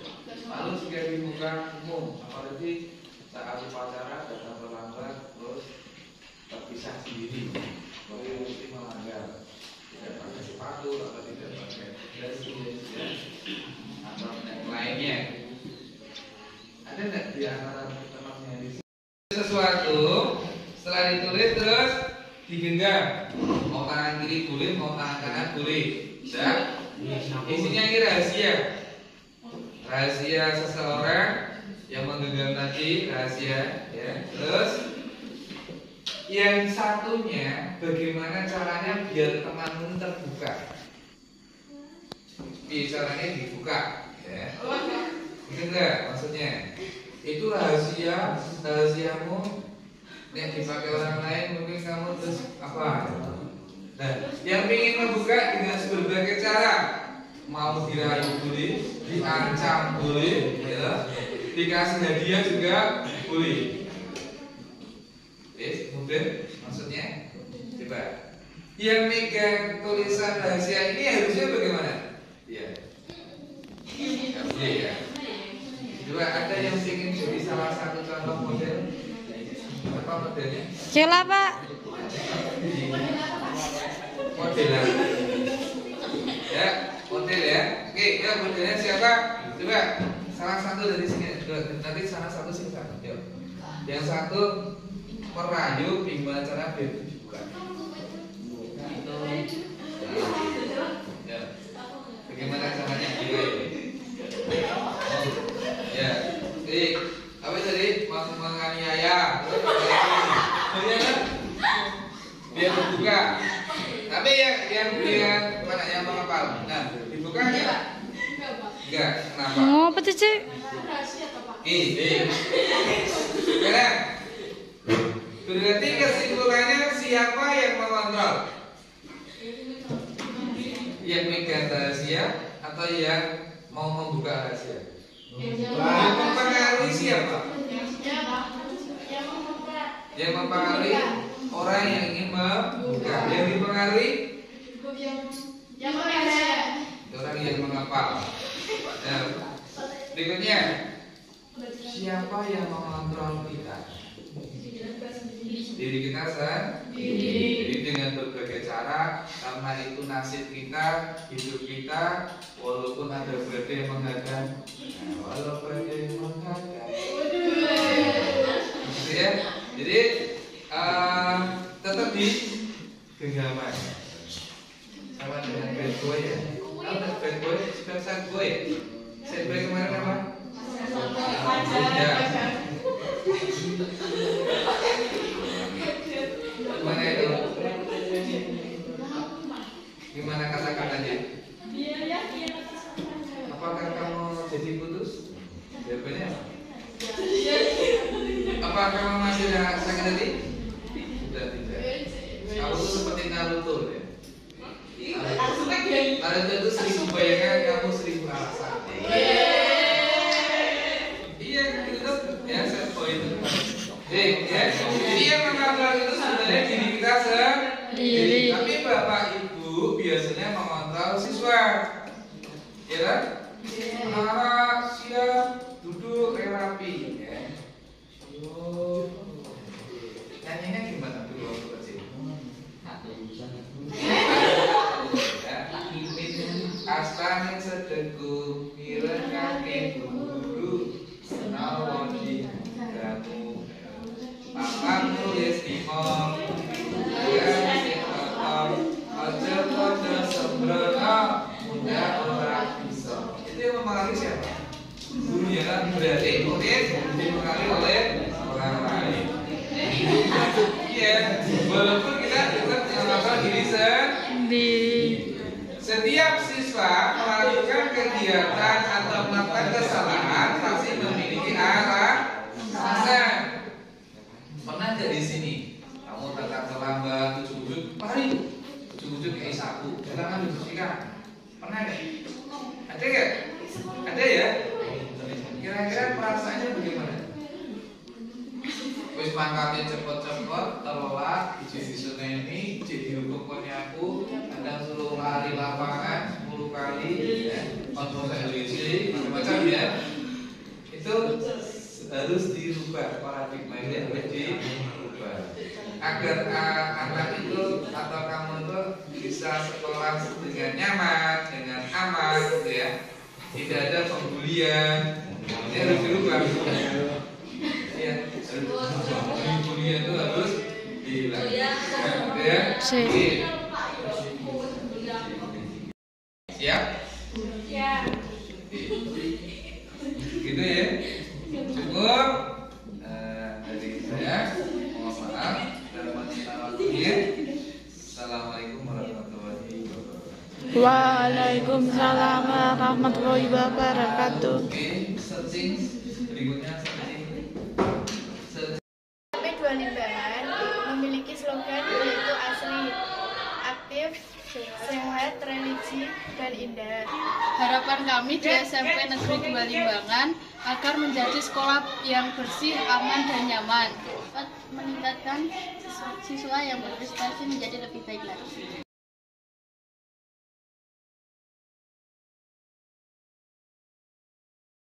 jika di muka umum, apalagi saat upacara datang terlambat, terus terpisah sendiri, kalau mesti melanggar, tidak pakai sepatu atau tidak pakai jas atau yang lainnya. Ada nggak di antara teman-teman di sini sesuatu setelah ditulis terus digenggam, mau tangan kiri boleh, mau tangan kanan boleh, bisa. Isinya ini rahasia seseorang yang menggenggam tadi, rahasia ya. Terus yang satunya bagaimana caranya biar temanmu terbuka, caranya dibuka ya. Gitu enggak maksudnya? Itu rahasiamu yang dipakai orang lain, mungkin kamu terus apa? Nah, yang ingin membuka dengan berbagai cara, mau dirayu boleh, diancam boleh, ya. Dikasih hadiah juga boleh. Kemudian maksudnya, coba. Yang megang tulisan rahasia ini harusnya bagaimana? Iya. Nggak boleh ya. Coba ada yang ingin jadi salah satu contoh model? Apa modelnya? Cela Pak. Modelan. Ya, model ya. Oke, ya modelnya siapa? Coba salah satu dari sini. Nanti salah satu sini satu. Yuk. Yang satu merayu gimana cara biar dibuka. Ya. Bagaimana caranya? Ya. Jadi apa tadi? Menganiaya. Biar dibuka. Tapi yang mana yang menghafal? Nah, dibuka enggak? Enggak. Kenapa? Oh, apa tuh, Cik? Sekarang berarti kesimpulannya siapa yang mengontrol? Yang megang rahasia atau yang mau membuka rahasia? Yang mempengaruhi siapa? Yang mempengaruhi orang yang ingin membuka. Yang dipengaruhi orang yang menghafal. Nah, berikutnya siapa yang mengontrol kita? Diri kita sendiri. Jadi dengan berbagai cara, karena itu nasib kita, hidup kita, walaupun ada badai yang menghadang, walau badai yang menghadang. Ya, jadi tetap di genggaman. Sama dengan bad boy ya. Apa bad boy? Sad boy. Sad boy kemarin apa? Ya. Gimana itu? Gimana kata-katanya? Apakah kamu jadi putus? Jawabannya apa? Apakah kamu masih sakit hati? Sudah tidak. Kamu tuh seperti Naruto ya. Naruto itu 1000 bayangan, kamu 1000 alasan. Ya. Jadi yang mengontrol itu sebenarnya diri kita sendiri. Tapi bapak ibu biasanya mengontrol siswa, ya kan? Anak-anak siap, duduk rapi, ya. Nyanyinya gimana dulu waktu kecil? Astane sedeku, mireng kaki guru, senawan di kamu. Papa nulis di mall, ya sing aja pada sembrono, muda orang bisa. Itu yang mempengaruhi siapa? Gurunya kan, berarti murid dipengaruhi oleh orang lain. Iya, walaupun kita tetap mengontrol diri sendiri. Setiap siswa melakukan kegiatan atau melakukan kesalahan pasti memiliki alasan. Pernah nggak di sini? Kamu datang terlambat, ujuk-ujuk, mari, ujuk-ujuk kayak sapu, jangan dibersihkan. Pernah nggak? Ada nggak? Ada ya? Kira-kira perasaannya bagaimana? Wis mangkatnya cepet-cepet, telat, jadi seneni, jadi hukum konyaku, kadang suruh lari lapangan 10 kali, ya, kontrol WC, macam-macam ya. Itu harus dirubah, paradigma itu harus dirubah agar anak itu atau kamu itu bisa sekolah dengan nyaman, dengan aman, gitu ya. Tidak ada pembulian, ini harus dirubah. Ya, pembulian itu harus dilakukan, ya. Siap? Siap. Gitu ya. Cukup dari saya. Mohon maaf dan waktunya. Assalamualaikum warahmatullahi wabarakatuh. Waalaikumsalam warahmatullahi wabarakatuh. Oke, searching berikutnya searching. SMP 2 Limbangan memiliki slogan yaitu asli, aktif, sehat, religi, dan indah. Harapan kami di SMP Negeri 2 Limbangan agar menjadi sekolah yang bersih, aman, dan nyaman, dapat meningkatkan siswa yang berprestasi menjadi lebih baik lagi.